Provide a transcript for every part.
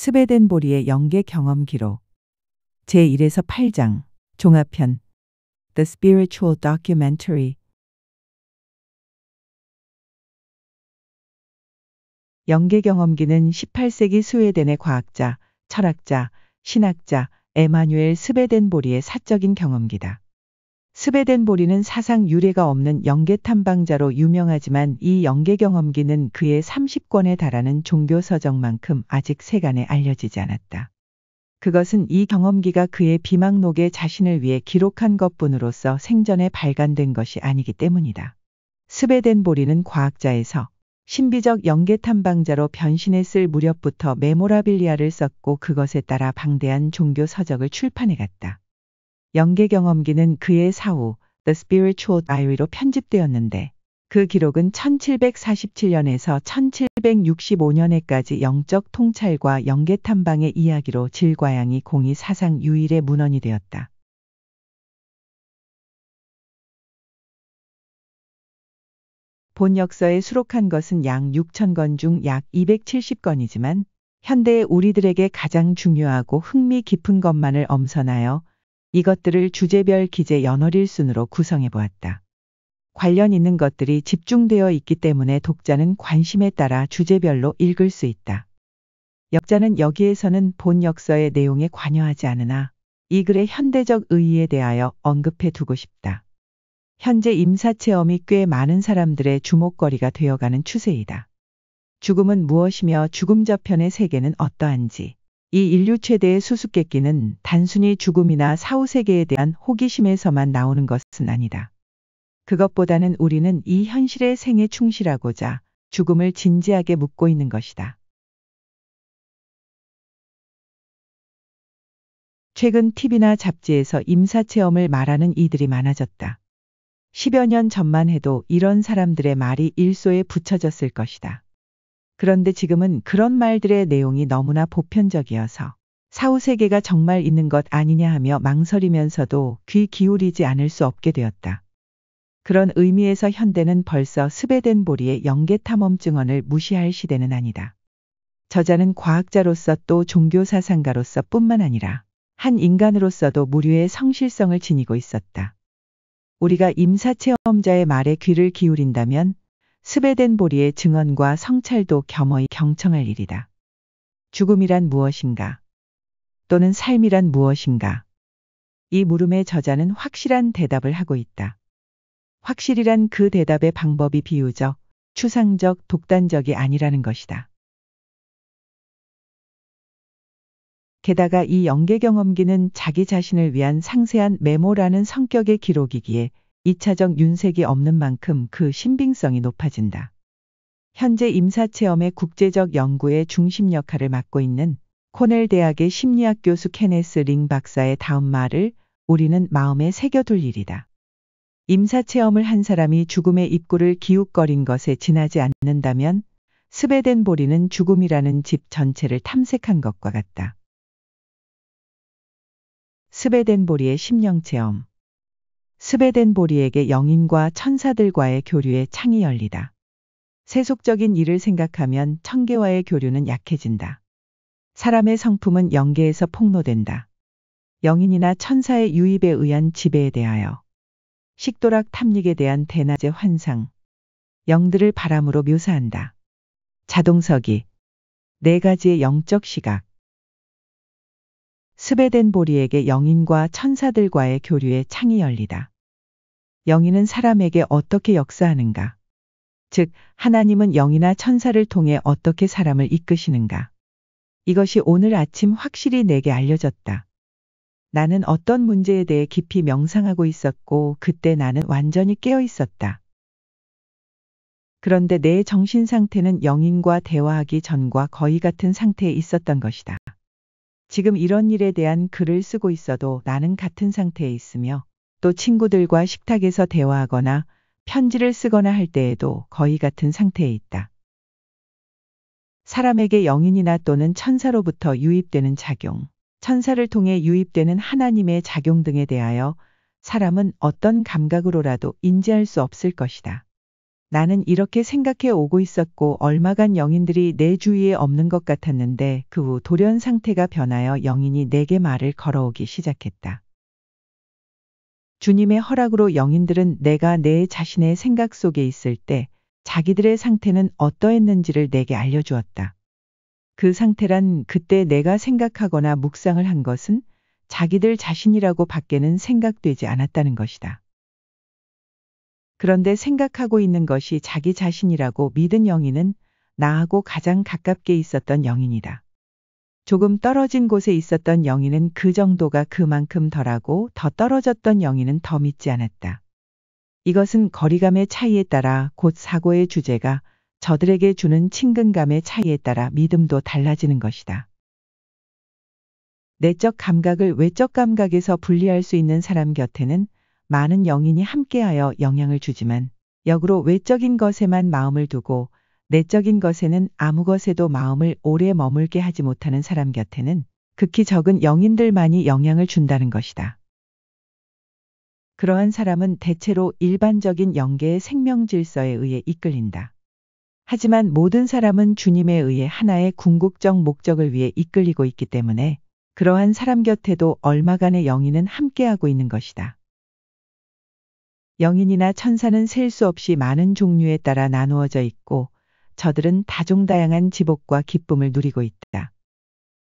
스베덴보리의 영계 경험 기록 제1에서 8장 종합편 The Spiritual Documentary 영계 경험기는 18세기 스웨덴의 과학자, 철학자, 신학자 에마뉴엘 스베덴보리의 사적인 경험기다. 스베덴보리는 사상 유례가 없는 영계 탐방자로 유명하지만 이 영계 경험기는 그의 30권에 달하는 종교 서적만큼 아직 세간에 알려지지 않았다. 그것은 이 경험기가 그의 비망록에 자신을 위해 기록한 것뿐으로서 생전에 발간된 것이 아니기 때문이다. 스베덴보리는 과학자에서 신비적 영계 탐방자로 변신했을 무렵부터 메모라빌리아를 썼고 그것에 따라 방대한 종교 서적을 출판해갔다. 영계 경험기는 그의 사후 The Spiritual Diary로 편집되었는데 그 기록은 1747년에서 1765년에까지 영적 통찰과 영계 탐방의 이야기로 질과 양이 공히 사상 유일의 문헌이 되었다. 본 역서에 수록한 것은 약 6,000권 중 약 270권이지만 현대의 우리들에게 가장 중요하고 흥미 깊은 것만을 엄선하여 이것들을 주제별 기재 연월일 순으로 구성해 보았다. 관련 있는 것들이 집중되어 있기 때문에 독자는 관심에 따라 주제별로 읽을 수 있다. 역자는 여기에서는 본 역서의 내용에 관여하지 않으나 이 글의 현대적 의의에 대하여 언급해 두고 싶다. 현재 임사체험이 꽤 많은 사람들의 주목거리가 되어가는 추세이다. 죽음은 무엇이며 죽음 저편의 세계는 어떠한지 이 인류 최대의 수수께끼는 단순히 죽음이나 사후세계에 대한 호기심에서만 나오는 것은 아니다. 그것보다는 우리는 이 현실의 생에 충실하고자 죽음을 진지하게 묻고 있는 것이다. 최근 TV나 잡지에서 임사체험을 말하는 이들이 많아졌다. 10여 년 전만 해도 이런 사람들의 말이 일소에 붙여졌을 것이다. 그런데 지금은 그런 말들의 내용이 너무나 보편적이어서 사후세계가 정말 있는 것 아니냐 하며 망설이면서도 귀 기울이지 않을 수 없게 되었다. 그런 의미에서 현대는 벌써 스베덴보리의 영계 탐험 증언을 무시할 시대는 아니다. 저자는 과학자로서 또 종교사상가로서 뿐만 아니라 한 인간으로서도 무류의 성실성을 지니고 있었다. 우리가 임사체험자의 말에 귀를 기울인다면 스베덴보리의 증언과 성찰도 겸허히 경청할 일이다. 죽음이란 무엇인가? 또는 삶이란 무엇인가? 이 물음에 저자는 확실한 대답을 하고 있다. 확실이란 그 대답의 방법이 비유적, 추상적, 독단적이 아니라는 것이다. 게다가 이 영계 경험기는 자기 자신을 위한 상세한 메모라는 성격의 기록이기에 2차적 윤색이 없는 만큼 그 신빙성이 높아진다. 현재 임사체험의 국제적 연구의 중심 역할을 맡고 있는 코넬 대학의 심리학 교수 케네스 링 박사의 다음 말을 우리는 마음에 새겨둘 일이다. 임사체험을 한 사람이 죽음의 입구를 기웃거린 것에 지나지 않는다면 스베덴보리는 죽음이라는 집 전체를 탐색한 것과 같다. 스베덴보리의 심령체험. 스베덴보리에게 영인과 천사들과의 교류의 창이 열리다. 세속적인 일을 생각하면 천계와의 교류는 약해진다. 사람의 성품은 영계에서 폭로된다. 영인이나 천사의 유입에 의한 지배에 대하여 식도락 탐닉에 대한 대낮의 환상, 영들을 바람으로 묘사한다. 자동서기, 4가지의 영적 시각. 스베덴보리에게 영인과 천사들과의 교류의 창이 열리다. 영인은 사람에게 어떻게 역사하는가? 즉, 하나님은 영이나 천사를 통해 어떻게 사람을 이끄시는가? 이것이 오늘 아침 확실히 내게 알려졌다. 나는 어떤 문제에 대해 깊이 명상하고 있었고 그때 나는 완전히 깨어 있었다. 그런데 내 정신 상태는 영인과 대화하기 전과 거의 같은 상태에 있었던 것이다. 지금 이런 일에 대한 글을 쓰고 있어도 나는 같은 상태에 있으며 또 친구들과 식탁에서 대화하거나 편지를 쓰거나 할 때에도 거의 같은 상태에 있다. 사람에게 영인이나 또는 천사로부터 유입되는 작용, 천사를 통해 유입되는 하나님의 작용 등에 대하여 사람은 어떤 감각으로라도 인지할 수 없을 것이다. 나는 이렇게 생각해 오고 있었고 얼마간 영인들이 내 주위에 없는 것 같았는데 그 후 돌연 상태가 변하여 영인이 내게 말을 걸어오기 시작했다. 주님의 허락으로 영인들은 내가 내 자신의 생각 속에 있을 때 자기들의 상태는 어떠했는지를 내게 알려주었다. 그 상태란 그때 내가 생각하거나 묵상을 한 것은 자기들 자신이라고 밖에는 생각되지 않았다는 것이다. 그런데 생각하고 있는 것이 자기 자신이라고 믿은 영인은 나하고 가장 가깝게 있었던 영인이다. 조금 떨어진 곳에 있었던 영인은 그 정도가 그만큼 덜하고 더 떨어졌던 영인은 더 믿지 않았다. 이것은 거리감의 차이에 따라 곧 사고의 주제가 저들에게 주는 친근감의 차이에 따라 믿음도 달라지는 것이다. 내적 감각을 외적 감각에서 분리할 수 있는 사람 곁에는 많은 영인이 함께하여 영향을 주지만 역으로 외적인 것에만 마음을 두고 내적인 것에는 아무 것에도 마음을 오래 머물게 하지 못하는 사람 곁에는 극히 적은 영인들만이 영향을 준다는 것이다. 그러한 사람은 대체로 일반적인 영계의 생명 질서에 의해 이끌린다. 하지만 모든 사람은 주님에 의해 하나의 궁극적 목적을 위해 이끌리고 있기 때문에 그러한 사람 곁에도 얼마간의 영인은 함께하고 있는 것이다. 영인이나 천사는 셀 수 없이 많은 종류에 따라 나누어져 있고 저들은 다종다양한 지복과 기쁨을 누리고 있다.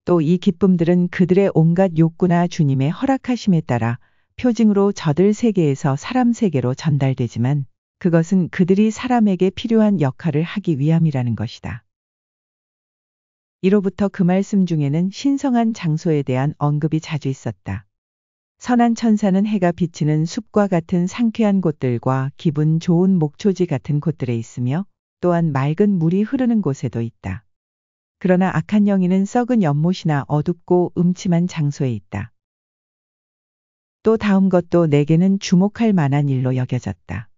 또 이 기쁨들은 그들의 온갖 욕구나 주님의 허락하심에 따라 표징으로 저들 세계에서 사람 세계로 전달되지만 그것은 그들이 사람에게 필요한 역할을 하기 위함이라는 것이다. 이로부터 그 말씀 중에는 신성한 장소에 대한 언급이 자주 있었다. 선한 천사는 해가 비치는 숲과 같은 상쾌한 곳들과 기분 좋은 목초지 같은 곳들에 있으며 또한 맑은 물이 흐르는 곳에도 있다. 그러나 악한 영인은 썩은 연못이나 어둡고 음침한 장소에 있다. 또 다음 것도 내게는 주목할 만한 일로 여겨졌다.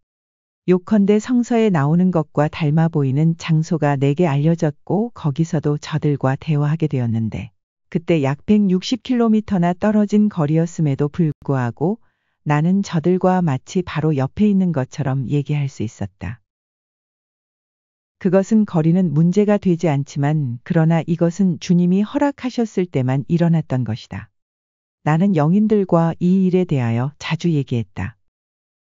요컨대 성서에 나오는 것과 닮아 보이는 장소가 내게 알려졌고 거기서도 저들과 대화하게 되었는데 그때 약 160km나 떨어진 거리였음에도 불구하고 나는 저들과 마치 바로 옆에 있는 것처럼 얘기할 수 있었다. 그것은 거리는 문제가 되지 않지만 그러나 이것은 주님이 허락하셨을 때만 일어났던 것이다. 나는 영인들과 이 일에 대하여 자주 얘기했다.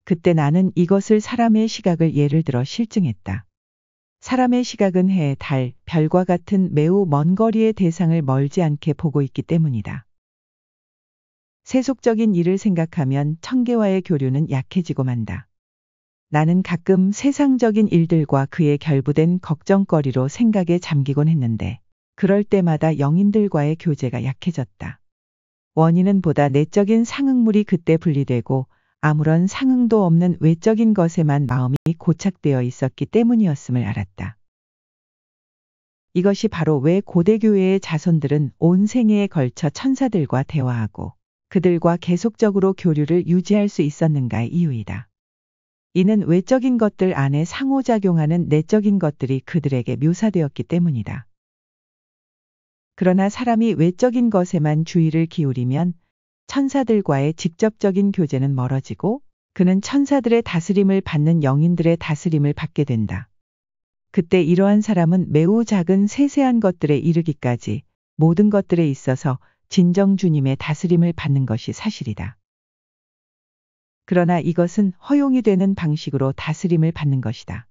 그때 나는 이것을 사람의 시각을 예를 들어 실증했다. 사람의 시각은 해, 달, 별과 같은 매우 먼 거리의 대상을 멀지 않게 보고 있기 때문이다. 세속적인 일을 생각하면 천계와의 교류는 약해지고 만다. 나는 가끔 세상적인 일들과 그에 결부된 걱정거리로 생각에 잠기곤 했는데 그럴 때마다 영인들과의 교제가 약해졌다. 원인은 보다 내적인 상응물이 그때 분리되고 아무런 상응도 없는 외적인 것에만 마음이 고착되어 있었기 때문이었음을 알았다. 이것이 바로 왜 고대교회의 자손들은 온 생애에 걸쳐 천사들과 대화하고 그들과 계속적으로 교류를 유지할 수 있었는가의 이유이다. 이는 외적인 것들 안에 상호작용하는 내적인 것들이 그들에게 묘사되었기 때문이다. 그러나 사람이 외적인 것에만 주의를 기울이면 천사들과의 직접적인 교제는 멀어지고 그는 천사들의 다스림을 받는 영인들의 다스림을 받게 된다. 그때 이러한 사람은 매우 작은 세세한 것들에 이르기까지 모든 것들에 있어서 진정 주님의 다스림을 받는 것이 사실이다. 그러나 이것은 허용이 되는 방식으로 다스림을 받는 것이다.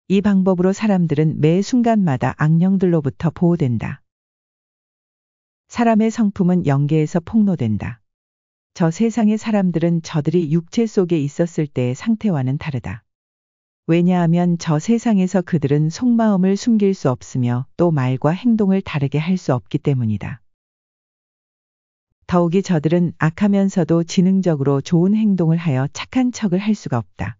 이 방법으로 사람들은 매 순간마다 악령들로부터 보호된다. 사람의 성품은 영계에서 폭로된다. 저 세상의 사람들은 저들이 육체 속에 있었을 때의 상태와는 다르다. 왜냐하면 저 세상에서 그들은 속마음을 숨길 수 없으며 또 말과 행동을 다르게 할 수 없기 때문이다. 더욱이 저들은 악하면서도 지능적으로 좋은 행동을 하여 착한 척을 할 수가 없다.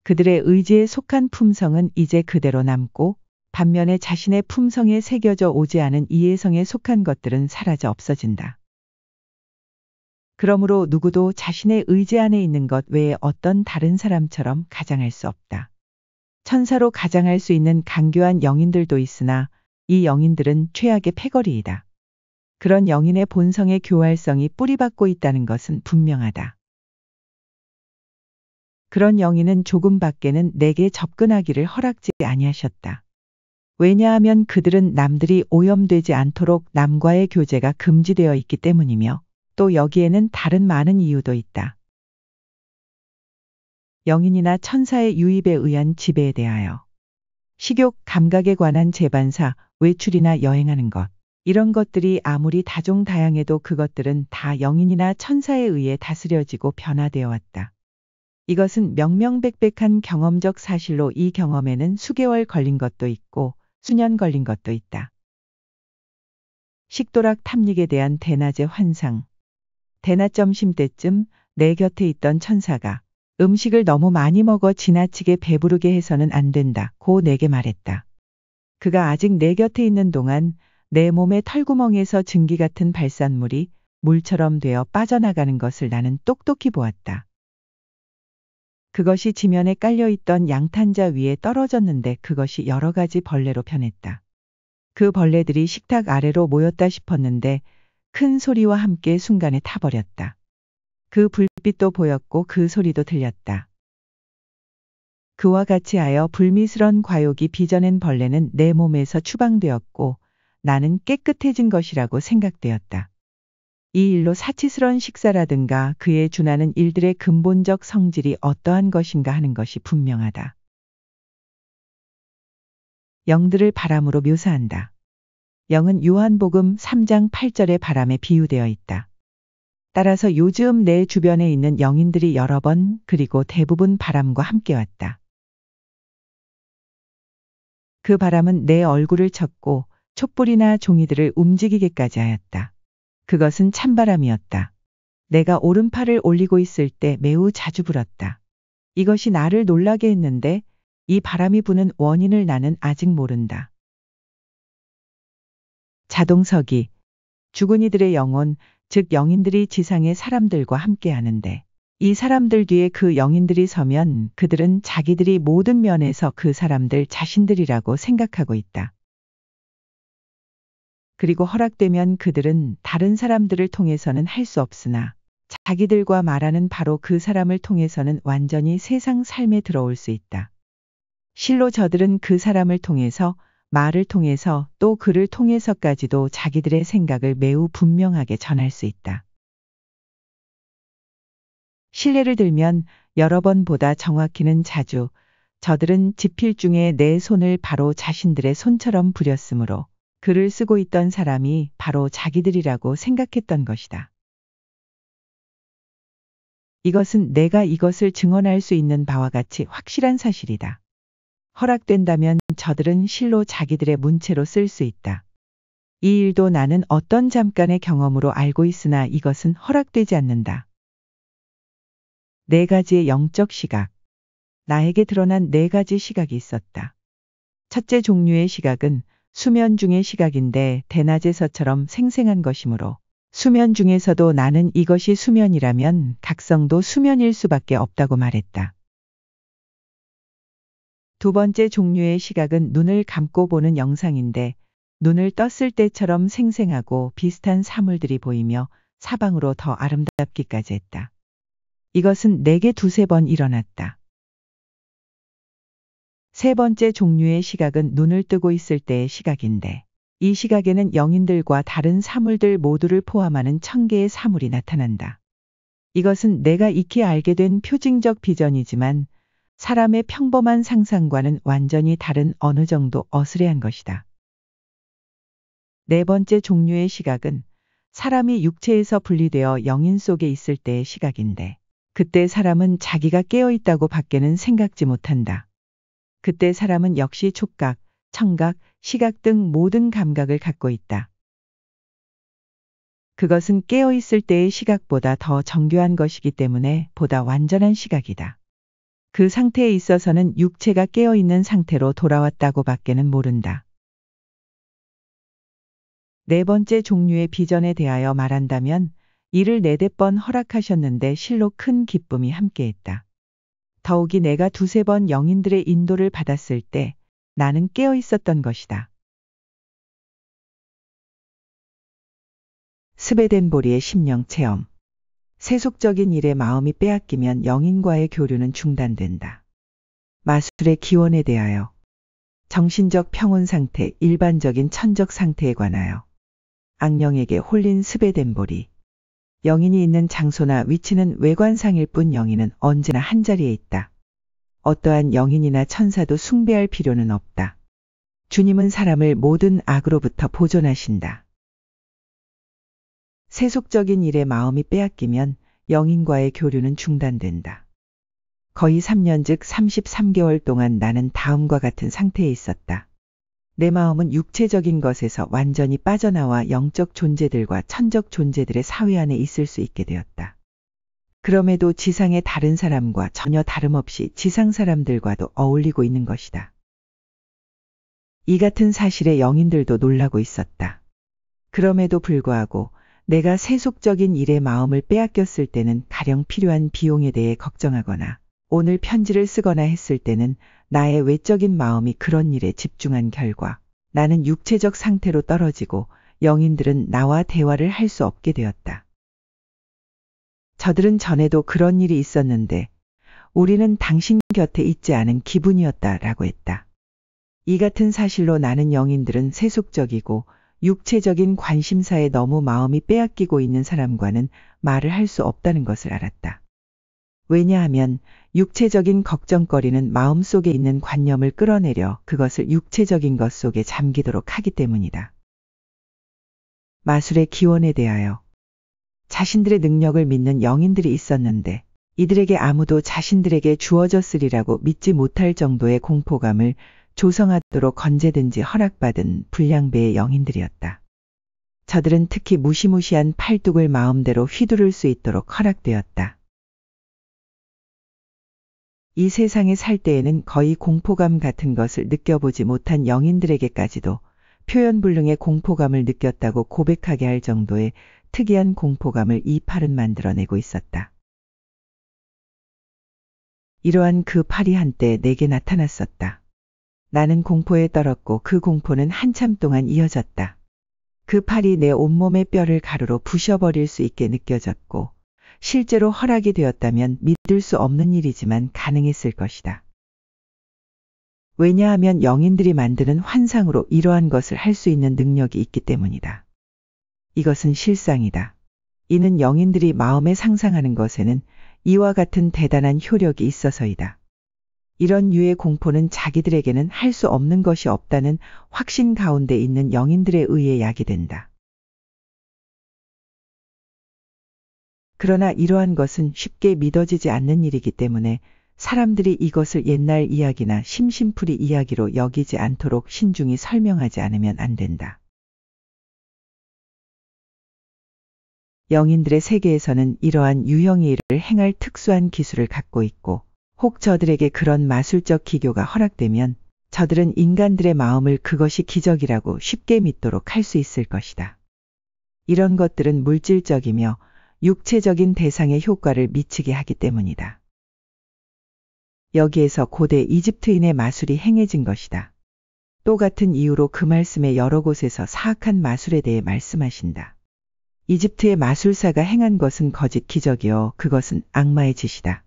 그들의 의지에 속한 품성은 이제 그대로 남고 반면에 자신의 품성에 새겨져 오지 않은 이해성에 속한 것들은 사라져 없어진다. 그러므로 누구도 자신의 의지 안에 있는 것 외에 어떤 다른 사람처럼 가장할 수 없다. 천사로 가장할 수 있는 간교한 영인들도 있으나 이 영인들은 최악의 패거리이다. 그런 영인의 본성의 교활성이 뿌리박고 있다는 것은 분명하다. 그런 영인은 조금밖에는 내게 접근하기를 허락지 아니하셨다. 왜냐하면 그들은 남들이 오염되지 않도록 남과의 교제가 금지되어 있기 때문이며 또 여기에는 다른 많은 이유도 있다. 영인이나 천사의 유입에 의한 지배에 대하여 식욕, 감각에 관한 재반사, 외출이나 여행하는 것, 이런 것들이 아무리 다종다양해도 그것들은 다 영인이나 천사에 의해 다스려지고 변화되어 왔다. 이것은 명명백백한 경험적 사실로 이 경험에는 수개월 걸린 것도 있고 수년 걸린 것도 있다. 식도락 탐닉에 대한 대낮의 환상. 대낮 점심때쯤 내 곁에 있던 천사가 음식을 너무 많이 먹어 지나치게 배부르게 해서는 안 된다 고 내게 말했다. 그가 아직 내 곁에 있는 동안 내 몸의 털구멍에서 증기 같은 발산물이 물처럼 되어 빠져나가는 것을 나는 똑똑히 보았다. 그것이 지면에 깔려있던 양탄자 위에 떨어졌는데 그것이 여러 가지 벌레로 변했다. 그 벌레들이 식탁 아래로 모였다 싶었는데 큰 소리와 함께 순간에 타버렸다. 그 불빛도 보였고 그 소리도 들렸다. 그와 같이 하여 불미스런 과욕이 빚어낸 벌레는 내 몸에서 추방되었고 나는 깨끗해진 것이라고 생각되었다. 이 일로 사치스런 식사라든가 그에 준하는 일들의 근본적 성질이 어떠한 것인가 하는 것이 분명하다. 영들을 바람으로 묘사한다. 영은 요한복음 3장 8절의 바람에 비유되어 있다. 따라서 요즘 내 주변에 있는 영인들이 여러 번 그리고 대부분 바람과 함께 왔다. 그 바람은 내 얼굴을 쳤고 촛불이나 종이들을 움직이게까지 하였다. 그것은 찬바람이었다. 내가 오른팔을 올리고 있을 때 매우 자주 불었다. 이것이 나를 놀라게 했는데 이 바람이 부는 원인을 나는 아직 모른다. 자동석이 죽은 이들의 영혼, 즉 영인들이 지상의 사람들과 함께 하는데 이 사람들 뒤에 그 영인들이 서면 그들은 자기들이 모든 면에서 그 사람들 자신들이라고 생각하고 있다. 그리고 허락되면 그들은 다른 사람들을 통해서는 할 수 없으나 자기들과 말하는 바로 그 사람을 통해서는 완전히 세상 삶에 들어올 수 있다. 실로 저들은 그 사람을 통해서 말을 통해서 또 그를 통해서까지도 자기들의 생각을 매우 분명하게 전할 수 있다. 실례를 들면 여러 번보다 정확히는 자주 저들은 지필 중에 내 손을 바로 자신들의 손처럼 부렸으므로 글을 쓰고 있던 사람이 바로 자기들이라고 생각했던 것이다. 이것은 내가 이것을 증언할 수 있는 바와 같이 확실한 사실이다. 허락된다면 저들은 실로 자기들의 문체로 쓸 수 있다. 이 일도 나는 어떤 잠깐의 경험으로 알고 있으나 이것은 허락되지 않는다. 네 가지의 영적 시각. 나에게 드러난 네 가지 시각이 있었다. 첫째 종류의 시각은 수면 중의 시각인데 대낮에서처럼 생생한 것이므로 수면 중에서도 나는 이것이 수면이라면 각성도 수면일 수밖에 없다고 말했다. 두 번째 종류의 시각은 눈을 감고 보는 영상인데 눈을 떴을 때처럼 생생하고 비슷한 사물들이 보이며 사방으로 더 아름답기까지 했다. 이것은 내게 두세 번 일어났다. 세 번째 종류의 시각은 눈을 뜨고 있을 때의 시각인데 이 시각에는 영인들과 다른 사물들 모두를 포함하는 1000개의 사물이 나타난다. 이것은 내가 익히 알게 된 표징적 비전이지만 사람의 평범한 상상과는 완전히 다른 어느 정도 어스레한 것이다. 네 번째 종류의 시각은 사람이 육체에서 분리되어 영인 속에 있을 때의 시각인데 그때 사람은 자기가 깨어 있다고 밖에는 생각지 못한다. 그때 사람은 역시 촉각, 청각, 시각 등 모든 감각을 갖고 있다. 그것은 깨어 있을 때의 시각보다 더 정교한 것이기 때문에 보다 완전한 시각이다. 그 상태에 있어서는 육체가 깨어 있는 상태로 돌아왔다고 밖에는 모른다. 네 번째 종류의 비전에 대하여 말한다면 이를 네댓 번 허락하셨는데 실로 큰 기쁨이 함께했다. 더욱이 내가 두세 번 영인들의 인도를 받았을 때 나는 깨어 있었던 것이다. 스베덴보리의 심령 체험. 세속적인 일에 마음이 빼앗기면 영인과의 교류는 중단된다. 마술의 기원에 대하여 정신적 평온 상태, 일반적인 천적 상태에 관하여 악령에게 홀린 스베덴 보리. 영인이 있는 장소나 위치는 외관상일 뿐 영인은 언제나 한자리에 있다. 어떠한 영인이나 천사도 숭배할 필요는 없다. 주님은 사람을 모든 악으로부터 보존하신다. 세속적인 일에 마음이 빼앗기면 영인과의 교류는 중단된다. 거의 3년 즉 33개월 동안 나는 다음과 같은 상태에 있었다. 내 마음은 육체적인 것에서 완전히 빠져나와 영적 존재들과 천적 존재들의 사회 안에 있을 수 있게 되었다. 그럼에도 지상의 다른 사람과 전혀 다름없이 지상 사람들과도 어울리고 있는 것이다. 이 같은 사실에 영인들도 놀라고 있었다. 그럼에도 불구하고 내가 세속적인 일에 마음을 빼앗겼을 때는 가령 필요한 비용에 대해 걱정하거나 오늘 편지를 쓰거나 했을 때는 나의 외적인 마음이 그런 일에 집중한 결과 나는 육체적 상태로 떨어지고 영인들은 나와 대화를 할 수 없게 되었다. 저들은 전에도 그런 일이 있었는데 우리는 당신 곁에 있지 않은 기분이었다라고 했다. 이 같은 사실로 나는 영인들은 세속적이고 육체적인 관심사에 너무 마음이 빼앗기고 있는 사람과는 말을 할 수 없다는 것을 알았다. 왜냐하면 육체적인 걱정거리는 마음속에 있는 관념을 끌어내려 그것을 육체적인 것 속에 잠기도록 하기 때문이다. 마술의 기원에 대하여 자신들의 능력을 믿는 영인들이 있었는데 이들에게 아무도 자신들에게 주어졌으리라고 믿지 못할 정도의 공포감을 조성하도록 언제든지 허락받은 불량배의 영인들이었다. 저들은 특히 무시무시한 팔뚝을 마음대로 휘두를 수 있도록 허락되었다. 이 세상에 살 때에는 거의 공포감 같은 것을 느껴보지 못한 영인들에게까지도 표현불능의 공포감을 느꼈다고 고백하게 할 정도의 특이한 공포감을 이 팔은 만들어내고 있었다. 이러한 그 팔이 한때 내게 나타났었다. 나는 공포에 떨었고 그 공포는 한참 동안 이어졌다. 그 팔이 내 온몸의 뼈를 가루로 부셔버릴 수 있게 느껴졌고 실제로 허락이 되었다면 믿을 수 없는 일이지만 가능했을 것이다. 왜냐하면 영인들이 만드는 환상으로 이러한 것을 할 수 있는 능력이 있기 때문이다. 이것은 실상이다. 이는 영인들이 마음에 상상하는 것에는 이와 같은 대단한 효력이 있어서이다. 이런 유의 공포는 자기들에게는 할 수 없는 것이 없다는 확신 가운데 있는 영인들에 의해 야기된다. 그러나 이러한 것은 쉽게 믿어지지 않는 일이기 때문에 사람들이 이것을 옛날 이야기나 심심풀이 이야기로 여기지 않도록 신중히 설명하지 않으면 안 된다. 영인들의 세계에서는 이러한 유형의 일을 행할 특수한 기술을 갖고 있고 혹 저들에게 그런 마술적 기교가 허락되면 저들은 인간들의 마음을 그것이 기적이라고 쉽게 믿도록 할 수 있을 것이다. 이런 것들은 물질적이며 육체적인 대상에 효과를 미치게 하기 때문이다. 여기에서 고대 이집트인의 마술이 행해진 것이다. 또 같은 이유로 그 말씀에 여러 곳에서 사악한 마술에 대해 말씀하신다. 이집트의 마술사가 행한 것은 거짓 기적이요 그것은 악마의 짓이다.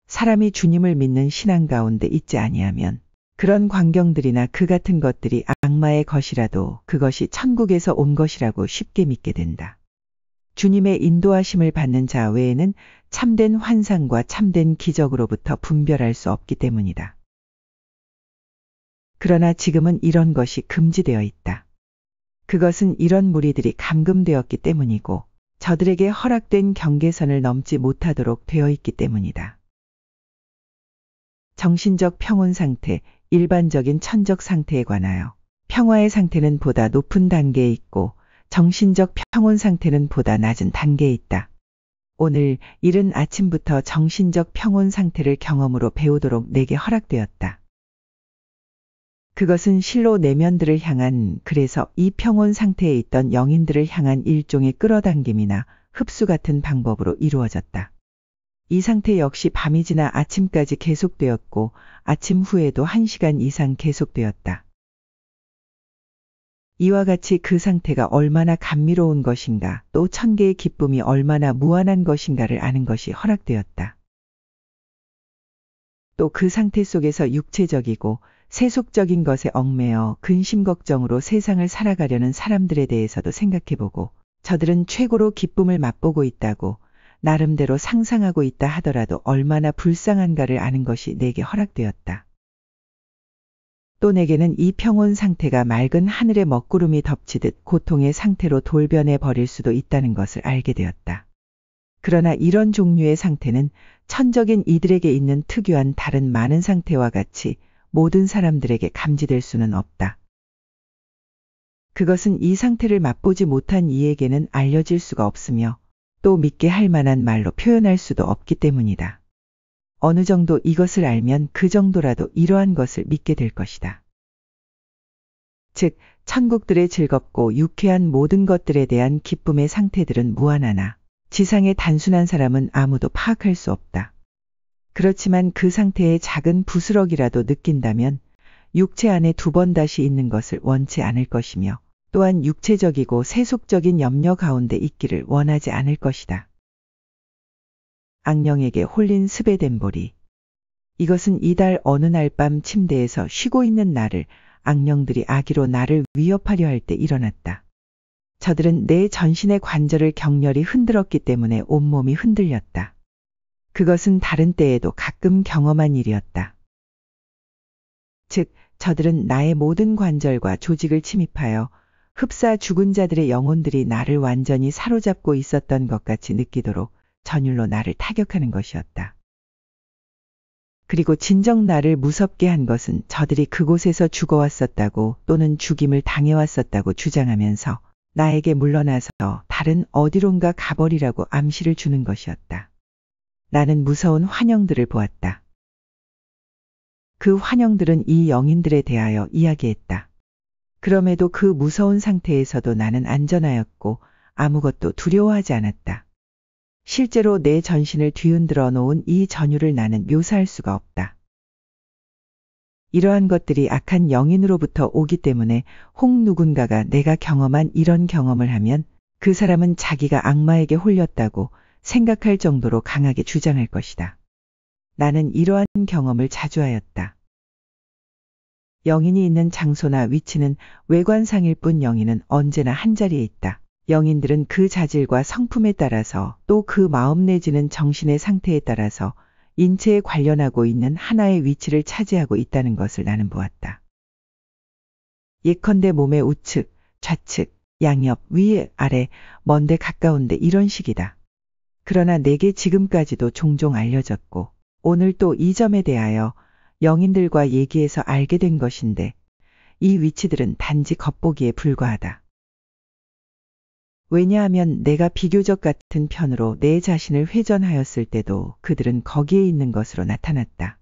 사람이 주님을 믿는 신앙 가운데 있지 아니하면 그런 광경들이나 그 같은 것들이 악마의 것이라도 그것이 천국에서 온 것이라고 쉽게 믿게 된다. 주님의 인도하심을 받는 자 외에는 참된 환상과 참된 기적으로부터 분별할 수 없기 때문이다. 그러나 지금은 이런 것이 금지되어 있다. 그것은 이런 무리들이 감금되었기 때문이고 저들에게 허락된 경계선을 넘지 못하도록 되어 있기 때문이다. 정신적 평온 상태, 일반적인 천적 상태에 관하여 평화의 상태는 보다 높은 단계에 있고 정신적 평온 상태는 보다 낮은 단계에 있다. 오늘 이른 아침부터 정신적 평온 상태를 경험으로 배우도록 내게 허락되었다. 그것은 실로 내면들을 향한 그래서 이 평온 상태에 있던 영인들을 향한 일종의 끌어당김이나 흡수 같은 방법으로 이루어졌다. 이 상태 역시 밤이 지나 아침까지 계속되었고 아침 후에도 1시간 이상 계속되었다. 이와 같이 그 상태가 얼마나 감미로운 것인가, 또 천개의 기쁨이 얼마나 무한한 것인가를 아는 것이 허락되었다. 또 그 상태 속에서 육체적이고 세속적인 것에 얽매여 근심 걱정으로 세상을 살아가려는 사람들에 대해서도 생각해보고, 저들은 최고로 기쁨을 맛보고 있다고 나름대로 상상하고 있다 하더라도 얼마나 불쌍한가를 아는 것이 내게 허락되었다. 또 내게는 이 평온 상태가 맑은 하늘의 먹구름이 덮치듯 고통의 상태로 돌변해 버릴 수도 있다는 것을 알게 되었다. 그러나 이런 종류의 상태는 천적인 이들에게 있는 특유한 다른 많은 상태와 같이 모든 사람들에게 감지될 수는 없다. 그것은 이 상태를 맛보지 못한 이에게는 알려질 수가 없으며 또 믿게 할 만한 말로 표현할 수도 없기 때문이다. 어느 정도 이것을 알면 그 정도라도 이러한 것을 믿게 될 것이다. 즉, 천국들의 즐겁고 유쾌한 모든 것들에 대한 기쁨의 상태들은 무한하나 지상의 단순한 사람은 아무도 파악할 수 없다. 그렇지만 그 상태의 작은 부스럭이라도 느낀다면 육체 안에 두 번 다시 있는 것을 원치 않을 것이며 또한 육체적이고 세속적인 염려 가운데 있기를 원하지 않을 것이다. 악령에게 홀린 스베덴 보리. 이것은 이달 어느 날 밤 침대에서 쉬고 있는 나를 악령들이 아기로 나를 위협하려 할 때 일어났다. 저들은 내 전신의 관절을 격렬히 흔들었기 때문에 온몸이 흔들렸다. 그것은 다른 때에도 가끔 경험한 일이었다. 즉, 저들은 나의 모든 관절과 조직을 침입하여 흡사 죽은 자들의 영혼들이 나를 완전히 사로잡고 있었던 것 같이 느끼도록 전율로 나를 타격하는 것이었다. 그리고 진정 나를 무섭게 한 것은 저들이 그곳에서 죽어왔었다고 또는 죽임을 당해왔었다고 주장하면서 나에게 물러나서 다른 어디론가 가버리라고 암시를 주는 것이었다. 나는 무서운 환영들을 보았다. 그 환영들은 이 영인들에 대하여 이야기했다. 그럼에도 그 무서운 상태에서도 나는 안전하였고 아무것도 두려워하지 않았다. 실제로 내 전신을 뒤흔들어 놓은 이 전율을 나는 묘사할 수가 없다. 이러한 것들이 악한 영인으로부터 오기 때문에 혹 누군가가 내가 경험한 이런 경험을 하면 그 사람은 자기가 악마에게 홀렸다고 생각할 정도로 강하게 주장할 것이다. 나는 이러한 경험을 자주 하였다. 영인이 있는 장소나 위치는 외관상일 뿐 영인은 언제나 한자리에 있다. 영인들은 그 자질과 성품에 따라서 또 그 마음 내지는 정신의 상태에 따라서 인체에 관련하고 있는 하나의 위치를 차지하고 있다는 것을 나는 보았다. 예컨대 몸의 우측, 좌측, 양옆, 위, 아래, 먼데 가까운데 이런 식이다. 그러나 내게 지금까지도 종종 알려졌고 오늘 또 이 점에 대하여 영인들과 얘기해서 알게 된 것인데 이 위치들은 단지 겉보기에 불과하다. 왜냐하면 내가 비교적 같은 편으로 내 자신을 회전하였을 때도 그들은 거기에 있는 것으로 나타났다.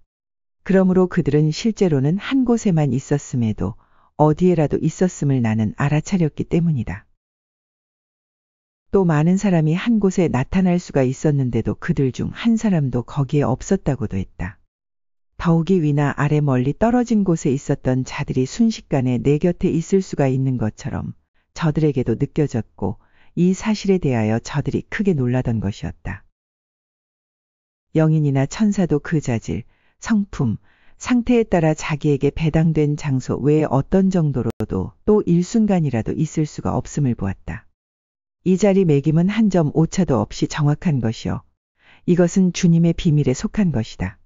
그러므로 그들은 실제로는 한 곳에만 있었음에도 어디에라도 있었음을 나는 알아차렸기 때문이다. 또 많은 사람이 한 곳에 나타날 수가 있었는데도 그들 중 한 사람도 거기에 없었다고도 했다. 더욱이 위나 아래 멀리 떨어진 곳에 있었던 자들이 순식간에 내 곁에 있을 수가 있는 것처럼 저들에게도 느껴졌고 이 사실에 대하여 저들이 크게 놀라던 것이었다. 영인이나 천사도 그 자질, 성품, 상태에 따라 자기에게 배당된 장소 외에 어떤 정도로도 또 일순간이라도 있을 수가 없음을 보았다. 이 자리 매김은 한 점 오차도 없이 정확한 것이요. 이것은 주님의 비밀에 속한 것이다.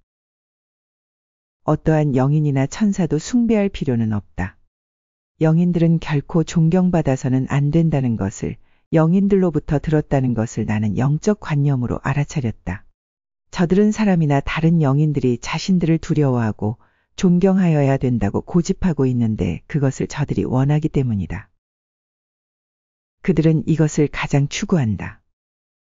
어떠한 영인이나 천사도 숭배할 필요는 없다. 영인들은 결코 존경받아서는 안 된다는 것을 영인들로부터 들었다는 것을 나는 영적 관념으로 알아차렸다. 저들은 사람이나 다른 영인들이 자신들을 두려워하고 존경하여야 된다고 고집하고 있는데 그것을 저들이 원하기 때문이다. 그들은 이것을 가장 추구한다.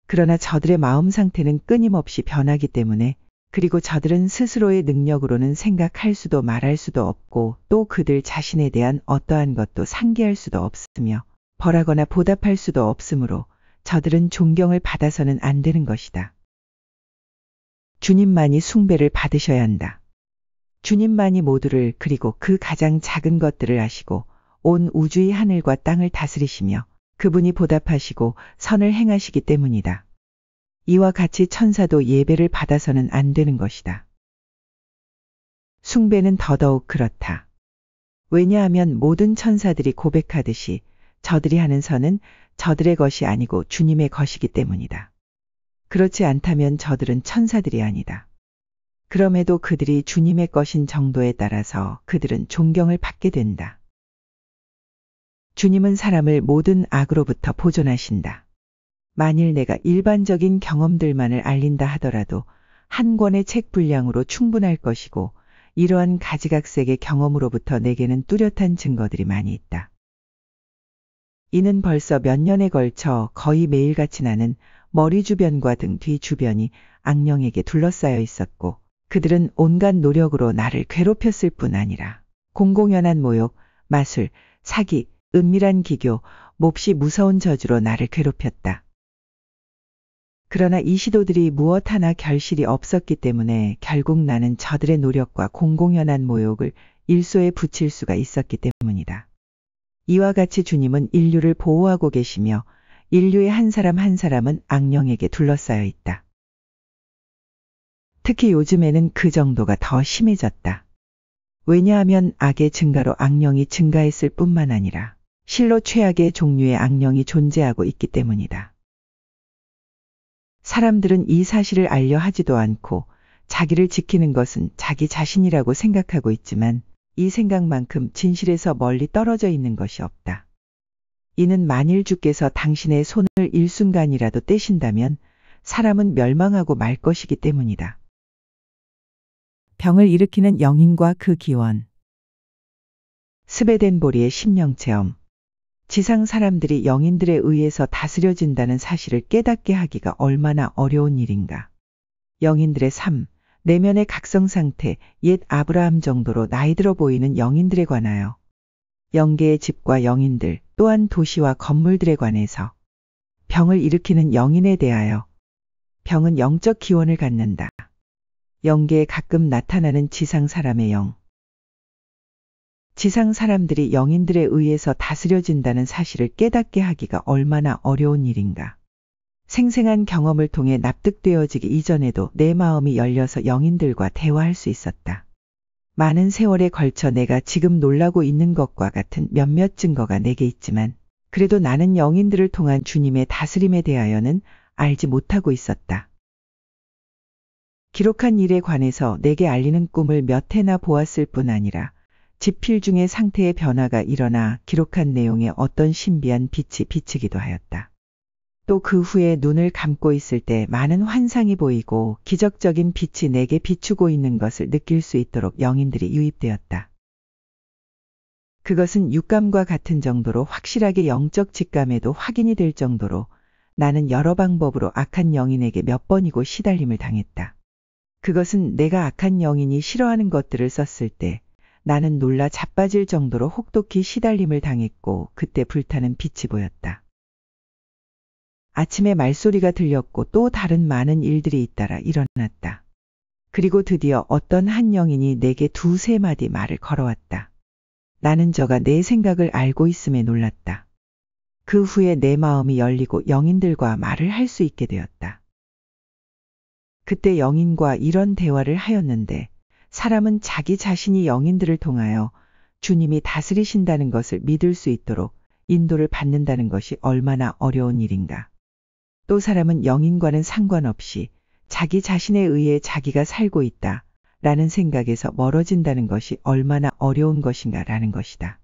그러나 저들의 마음 상태는 끊임없이 변하기 때문에 그리고 저들은 스스로의 능력으로는 생각할 수도 말할 수도 없고 또 그들 자신에 대한 어떠한 것도 상기할 수도 없으며 벌하거나 보답할 수도 없으므로 저들은 존경을 받아서는 안 되는 것이다. 주님만이 숭배를 받으셔야 한다. 주님만이 모두를 그리고 그 가장 작은 것들을 아시고 온 우주의 하늘과 땅을 다스리시며 그분이 보답하시고 선을 행하시기 때문이다. 이와 같이 천사도 예배를 받아서는 안 되는 것이다. 숭배는 더더욱 그렇다. 왜냐하면 모든 천사들이 고백하듯이 저들이 하는 선은 저들의 것이 아니고 주님의 것이기 때문이다. 그렇지 않다면 저들은 천사들이 아니다. 그럼에도 그들이 주님의 것인 정도에 따라서 그들은 존경을 받게 된다. 주님은 사람을 모든 악으로부터 보존하신다. 만일 내가 일반적인 경험들만을 알린다 하더라도 한 권의 책 분량으로 충분할 것이고 이러한 가지각색의 경험으로부터 내게는 뚜렷한 증거들이 많이 있다. 이는 벌써 몇 년에 걸쳐 거의 매일같이 나는 머리 주변과 등 뒤 주변이 악령에게 둘러싸여 있었고 그들은 온갖 노력으로 나를 괴롭혔을 뿐 아니라 공공연한 모욕, 마술, 사기, 은밀한 기교, 몹시 무서운 저주로 나를 괴롭혔다. 그러나 이 시도들이 무엇 하나 결실이 없었기 때문에 결국 나는 저들의 노력과 공공연한 모욕을 일소에 붙일 수가 있었기 때문이다. 이와 같이 주님은 인류를 보호하고 계시며 인류의 한 사람 한 사람은 악령에게 둘러싸여 있다. 특히 요즘에는 그 정도가 더 심해졌다. 왜냐하면 악의 증가로 악령이 증가했을 뿐만 아니라 실로 최악의 종류의 악령이 존재하고 있기 때문이다. 사람들은 이 사실을 알려 하지도 않고 자기를 지키는 것은 자기 자신이라고 생각하고 있지만 이 생각만큼 진실에서 멀리 떨어져 있는 것이 없다. 이는 만일 주께서 당신의 손을 일순간이라도 떼신다면 사람은 멸망하고 말 것이기 때문이다. 병을 일으키는 영인과 그 기원. 스베덴보리의 심령체험. 지상 사람들이 영인들에 의해서 다스려진다는 사실을 깨닫게 하기가 얼마나 어려운 일인가. 영인들의 삶, 내면의 각성 상태, 옛 아브라함 정도로 나이 들어 보이는 영인들에 관하여, 영계의 집과 영인들, 또한 도시와 건물들에 관해서, 병을 일으키는 영인에 대하여, 병은 영적 기원을 갖는다. 영계에 가끔 나타나는 지상 사람의 영. 지상 사람들이 영인들에 의해서 다스려진다는 사실을 깨닫게 하기가 얼마나 어려운 일인가. 생생한 경험을 통해 납득되어지기 이전에도 내 마음이 열려서 영인들과 대화할 수 있었다. 많은 세월에 걸쳐 내가 지금 놀라고 있는 것과 같은 몇몇 증거가 내게 있지만 그래도 나는 영인들을 통한 주님의 다스림에 대하여는 알지 못하고 있었다. 기록한 일에 관해서 내게 알리는 꿈을 몇 해나 보았을 뿐 아니라 지필 중에 상태의 변화가 일어나 기록한 내용에 어떤 신비한 빛이 비치기도 하였다. 또 그 후에 눈을 감고 있을 때 많은 환상이 보이고 기적적인 빛이 내게 비추고 있는 것을 느낄 수 있도록 영인들이 유입되었다. 그것은 육감과 같은 정도로 확실하게 영적 직감에도 확인이 될 정도로 나는 여러 방법으로 악한 영인에게 몇 번이고 시달림을 당했다. 그것은 내가 악한 영인이 싫어하는 것들을 썼을 때 나는 놀라 자빠질 정도로 혹독히 시달림을 당했고 그때 불타는 빛이 보였다. 아침에 말소리가 들렸고 또 다른 많은 일들이 잇따라 일어났다. 그리고 드디어 어떤 한 영인이 내게 두세 마디 말을 걸어왔다. 나는 저가 내 생각을 알고 있음에 놀랐다. 그 후에 내 마음이 열리고 영인들과 말을 할 수 있게 되었다. 그때 영인과 이런 대화를 하였는데 사람은 자기 자신이 영인들을 통하여 주님이 다스리신다는 것을 믿을 수 있도록 인도를 받는다는 것이 얼마나 어려운 일인가. 또 사람은 영인과는 상관없이 자기 자신에 의해 자기가 살고 있다 라는 생각에서 멀어진다는 것이 얼마나 어려운 것인가 라는 것이다.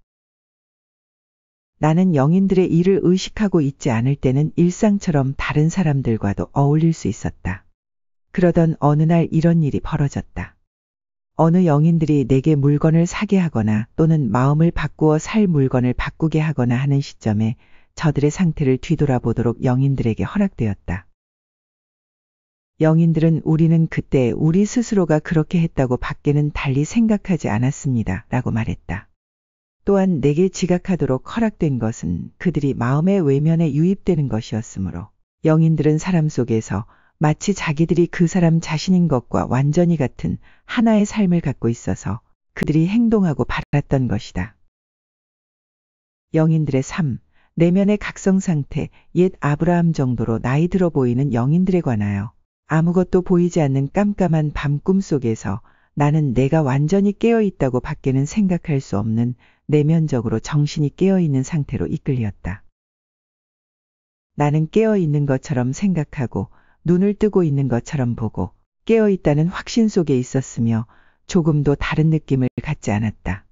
나는 영인들의 일을 의식하고 있지 않을 때는 일상처럼 다른 사람들과도 어울릴 수 있었다. 그러던 어느 날 이런 일이 벌어졌다. 어느 영인들이 내게 물건을 사게 하거나 또는 마음을 바꾸어 살 물건을 바꾸게 하거나 하는 시점에 저들의 상태를 뒤돌아보도록 영인들에게 허락되었다. 영인들은 우리는 그때 우리 스스로가 그렇게 했다고 밖에는 달리 생각하지 않았습니다 라고 말했다. 또한 내게 지각하도록 허락된 것은 그들이 마음의 외면에 유입되는 것이었으므로 영인들은 사람 속에서 마치 자기들이 그 사람 자신인 것과 완전히 같은 하나의 삶을 갖고 있어서 그들이 행동하고 바랐던 것이다. 영인들의 삶, 내면의 각성 상태, 옛 아브라함 정도로 나이 들어 보이는 영인들에 관하여 아무것도 보이지 않는 깜깜한 밤 꿈속에서 나는 내가 완전히 깨어 있다고 밖에는 생각할 수 없는 내면적으로 정신이 깨어 있는 상태로 이끌렸다. 나는 깨어 있는 것처럼 생각하고 눈을 뜨고 있는 것처럼 보고 깨어 있다는 확신 속에 있었으며 조금도 다른 느낌을 갖지 않았다.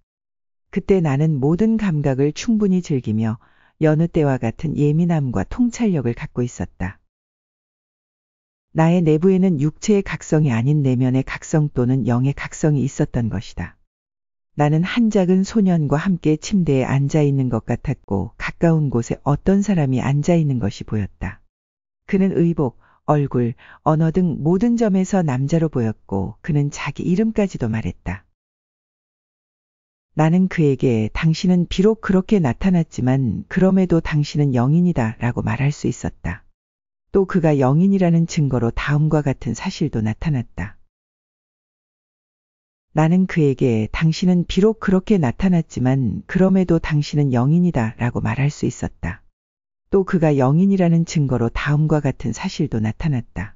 그때 나는 모든 감각을 충분히 즐기며 여느 때와 같은 예민함과 통찰력을 갖고 있었다. 나의 내부에는 육체의 각성이 아닌 내면의 각성 또는 영의 각성이 있었던 것이다. 나는 한 작은 소년과 함께 침대에 앉아 있는 것 같았고 가까운 곳에 어떤 사람이 앉아 있는 것이 보였다. 그는 의복, 얼굴, 언어 등 모든 점에서 남자로 보였고 그는 자기 이름까지도 말했다. 나는 그에게 당신은 비록 그렇게 나타났지만 그럼에도 당신은 영인이다 라고 말할 수 있었다. 또 그가 영인이라는 증거로 다음과 같은 사실도 나타났다. 나는 그에게 당신은 비록 그렇게 나타났지만 그럼에도 당신은 영인이다 라고 말할 수 있었다. 또 그가 영인이라는 증거로 다음과 같은 사실도 나타났다.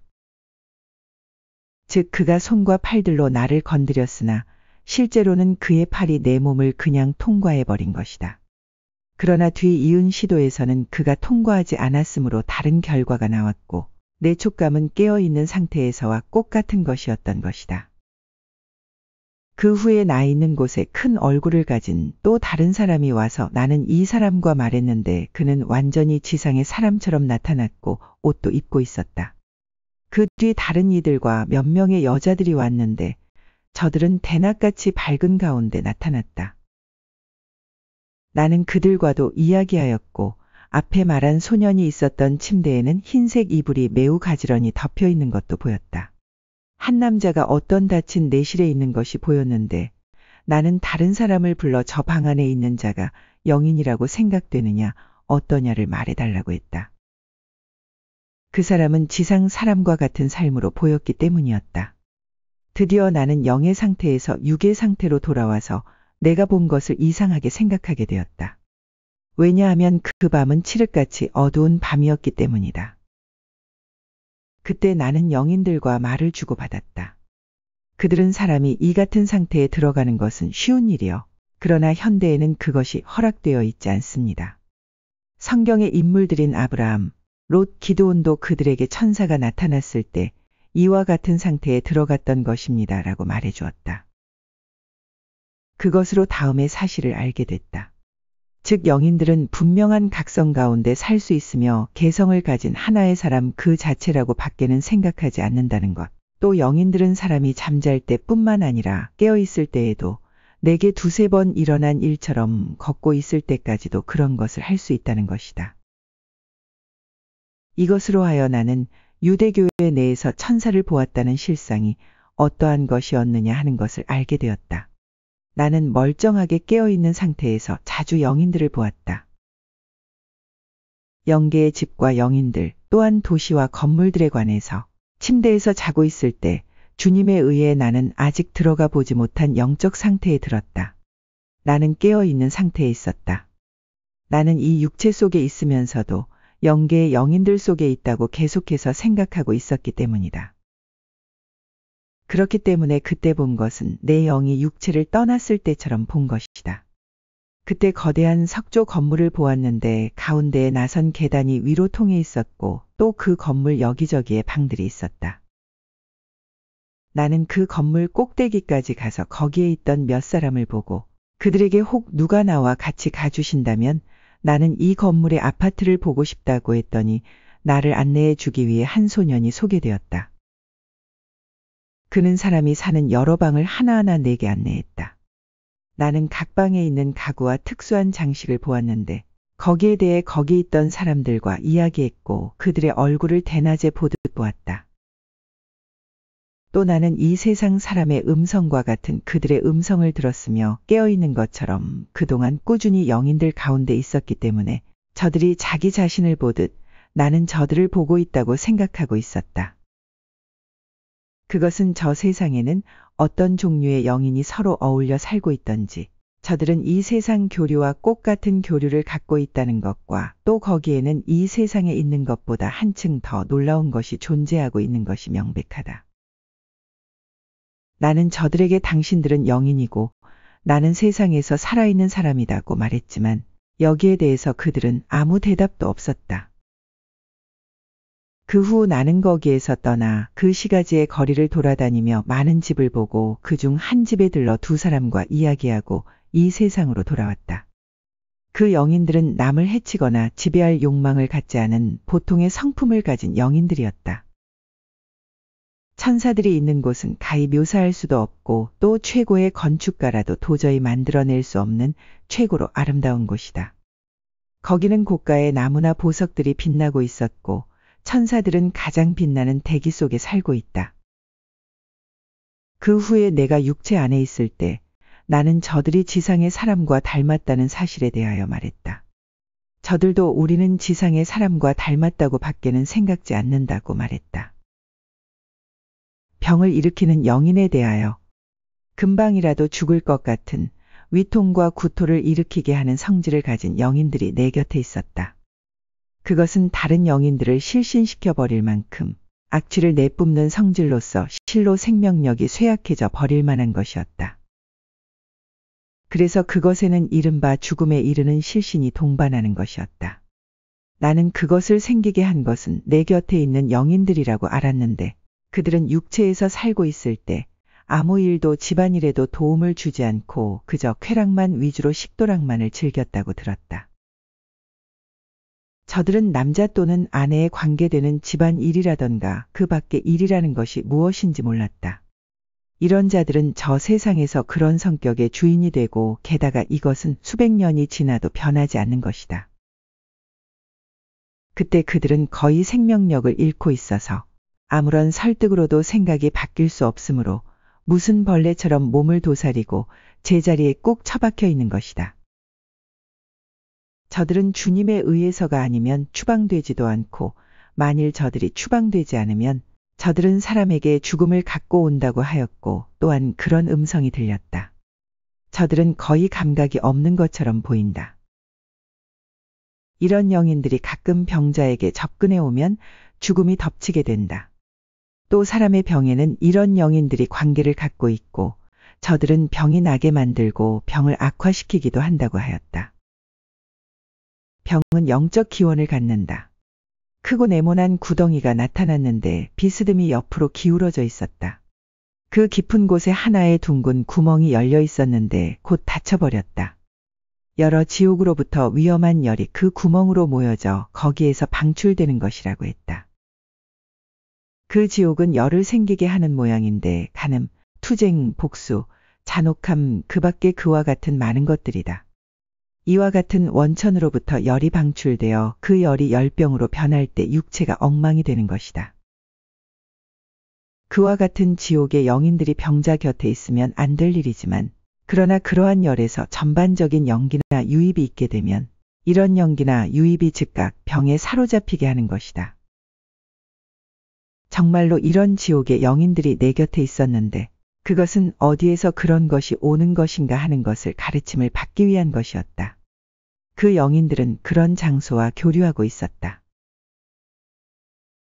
즉 그가 손과 팔들로 나를 건드렸으나 실제로는 그의 팔이 내 몸을 그냥 통과해버린 것이다. 그러나 뒤이은 시도에서는 그가 통과하지 않았으므로 다른 결과가 나왔고 내 촉감은 깨어있는 상태에서와 꼭 같은 것이었던 것이다. 그 후에 나 있는 곳에 큰 얼굴을 가진 또 다른 사람이 와서 나는 이 사람과 말했는데 그는 완전히 지상의 사람처럼 나타났고 옷도 입고 있었다. 그 뒤 다른 이들과 몇 명의 여자들이 왔는데 저들은 대낮같이 밝은 가운데 나타났다. 나는 그들과도 이야기하였고 앞에 말한 소년이 있었던 침대에는 흰색 이불이 매우 가지런히 덮여 있는 것도 보였다. 한 남자가 어떤 닫힌 내실에 있는 것이 보였는데 나는 다른 사람을 불러 저 방 안에 있는 자가 영인이라고 생각되느냐 어떠냐를 말해달라고 했다. 그 사람은 지상 사람과 같은 삶으로 보였기 때문이었다. 드디어 나는 영의 상태에서 육의 상태로 돌아와서 내가 본 것을 이상하게 생각하게 되었다. 왜냐하면 그 밤은 칠흑같이 어두운 밤이었기 때문이다. 그때 나는 영인들과 말을 주고받았다. 그들은 사람이 이 같은 상태에 들어가는 것은 쉬운 일이요. 그러나 현대에는 그것이 허락되어 있지 않습니다. 성경의 인물들인 아브라함, 롯, 기드온도 그들에게 천사가 나타났을 때 이와 같은 상태에 들어갔던 것입니다. 라고 말해 주었다. 그것으로 다음의 사실을 알게 됐다. 즉 영인들은 분명한 각성 가운데 살 수 있으며 개성을 가진 하나의 사람 그 자체라고 밖에는 생각하지 않는다는 것. 또 영인들은 사람이 잠잘 때뿐만 아니라 깨어있을 때에도 내게 두세 번 일어난 일처럼 걷고 있을 때까지도 그런 것을 할 수 있다는 것이다. 이것으로 하여 나는 유대교회 내에서 천사를 보았다는 실상이 어떠한 것이었느냐 하는 것을 알게 되었다. 나는 멀쩡하게 깨어있는 상태에서 자주 영인들을 보았다. 영계의 집과 영인들 또한 도시와 건물들에 관해서 침대에서 자고 있을 때 주님에 의해 나는 아직 들어가 보지 못한 영적 상태에 들었다. 나는 깨어있는 상태에 있었다. 나는 이 육체 속에 있으면서도 영계의 영인들 속에 있다고 계속해서 생각하고 있었기 때문이다. 그렇기 때문에 그때 본 것은 내 영이 육체를 떠났을 때처럼 본 것이다. 그때 거대한 석조 건물을 보았는데 가운데에 나선 계단이 위로 통해 있었고 또 그 건물 여기저기에 방들이 있었다. 나는 그 건물 꼭대기까지 가서 거기에 있던 몇 사람을 보고 그들에게 혹 누가 나와 같이 가주신다면 나는 이 건물의 아파트를 보고 싶다고 했더니 나를 안내해 주기 위해 한 소년이 소개되었다. 그는 사람이 사는 여러 방을 하나하나 내게 안내했다. 나는 각 방에 있는 가구와 특수한 장식을 보았는데 거기에 대해 거기 있던 사람들과 이야기했고 그들의 얼굴을 대낮에 보듯 보았다. 또 나는 이 세상 사람의 음성과 같은 그들의 음성을 들었으며 깨어있는 것처럼 그동안 꾸준히 영인들 가운데 있었기 때문에 저들이 자기 자신을 보듯 나는 저들을 보고 있다고 생각하고 있었다. 그것은 저 세상에는 어떤 종류의 영인이 서로 어울려 살고 있던지 저들은 이 세상 교류와 꽃 같은 교류를 갖고 있다는 것과 또 거기에는 이 세상에 있는 것보다 한층 더 놀라운 것이 존재하고 있는 것이 명백하다. 나는 저들에게 당신들은 영인이고 나는 세상에서 살아있는 사람이라고 말했지만 여기에 대해서 그들은 아무 대답도 없었다. 그 후 나는 거기에서 떠나 그 시가지의 거리를 돌아다니며 많은 집을 보고 그중 한 집에 들러 두 사람과 이야기하고 이 세상으로 돌아왔다. 그 영인들은 남을 해치거나 지배할 욕망을 갖지 않은 보통의 성품을 가진 영인들이었다. 천사들이 있는 곳은 가히 묘사할 수도 없고 또 최고의 건축가라도 도저히 만들어낼 수 없는 최고로 아름다운 곳이다. 거기는 고가의 나무나 보석들이 빛나고 있었고 천사들은 가장 빛나는 대기 속에 살고 있다. 그 후에 내가 육체 안에 있을 때 나는 저들이 지상의 사람과 닮았다는 사실에 대하여 말했다. 저들도 우리는 지상의 사람과 닮았다고 밖에는 생각지 않는다고 말했다. 병을 일으키는 영인에 대하여 금방이라도 죽을 것 같은 위통과 구토를 일으키게 하는 성질을 가진 영인들이 내 곁에 있었다. 그것은 다른 영인들을 실신시켜 버릴 만큼 악취를 내뿜는 성질로서 실로 생명력이 쇠약해져 버릴 만한 것이었다. 그래서 그것에는 이른바 죽음에 이르는 실신이 동반하는 것이었다. 나는 그것을 생기게 한 것은 내 곁에 있는 영인들이라고 알았는데 그들은 육체에서 살고 있을 때 아무 일도 집안일에도 도움을 주지 않고 그저 쾌락만 위주로 식도락만을 즐겼다고 들었다. 저들은 남자 또는 아내에 관계되는 집안일이라던가 그 밖의 일이라는 것이 무엇인지 몰랐다. 이런 자들은 저 세상에서 그런 성격의 주인이 되고 게다가 이것은 수백 년이 지나도 변하지 않는 것이다. 그때 그들은 거의 생명력을 잃고 있어서 아무런 설득으로도 생각이 바뀔 수 없으므로 무슨 벌레처럼 몸을 도사리고 제자리에 꾹 처박혀 있는 것이다. 저들은 주님에 의해서가 아니면 추방되지도 않고 만일 저들이 추방되지 않으면 저들은 사람에게 죽음을 갖고 온다고 하였고 또한 그런 음성이 들렸다. 저들은 거의 감각이 없는 것처럼 보인다. 이런 영인들이 가끔 병자에게 접근해 오면 죽음이 덮치게 된다. 또 사람의 병에는 이런 영인들이 관계를 갖고 있고 저들은 병이 나게 만들고 병을 악화시키기도 한다고 하였다. 병은 영적 기원을 갖는다. 크고 네모난 구덩이가 나타났는데 비스듬히 옆으로 기울어져 있었다. 그 깊은 곳에 하나의 둥근 구멍이 열려 있었는데 곧 닫혀버렸다. 여러 지옥으로부터 위험한 열이 그 구멍으로 모여져 거기에서 방출되는 것이라고 했다. 그 지옥은 열을 생기게 하는 모양인데 간음, 투쟁, 복수, 잔혹함 그 밖에 그와 같은 많은 것들이다. 이와 같은 원천으로부터 열이 방출되어 그 열이 열병으로 변할 때 육체가 엉망이 되는 것이다. 그와 같은 지옥의 영인들이 병자 곁에 있으면 안 될 일이지만 그러나 그러한 열에서 전반적인 연기나 유입이 있게 되면 이런 연기나 유입이 즉각 병에 사로잡히게 하는 것이다. 정말로 이런 지옥의 영인들이 내 곁에 있었는데 그것은 어디에서 그런 것이 오는 것인가 하는 것을 가르침을 받기 위한 것이었다. 그 영인들은 그런 장소와 교류하고 있었다.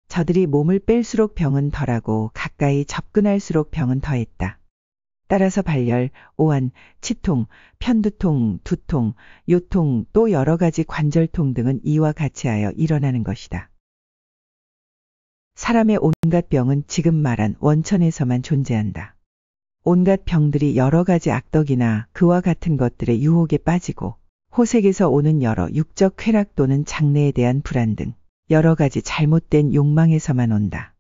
저들이 몸을 뺄수록 병은 덜하고 가까이 접근할수록 병은 더했다. 따라서 발열, 오한, 치통, 편두통, 두통, 요통 또 여러 가지 관절통 등은 이와 같이 하여 일어나는 것이다. 사람의 온갖 병은 지금 말한 원천에서만 존재한다. 온갖 병들이 여러 가지 악덕이나 그와 같은 것들의 유혹에 빠지고 호색에서 오는 여러 육적 쾌락 또는 장래에 대한 불안 등 여러 가지 잘못된 욕망에서만 온다.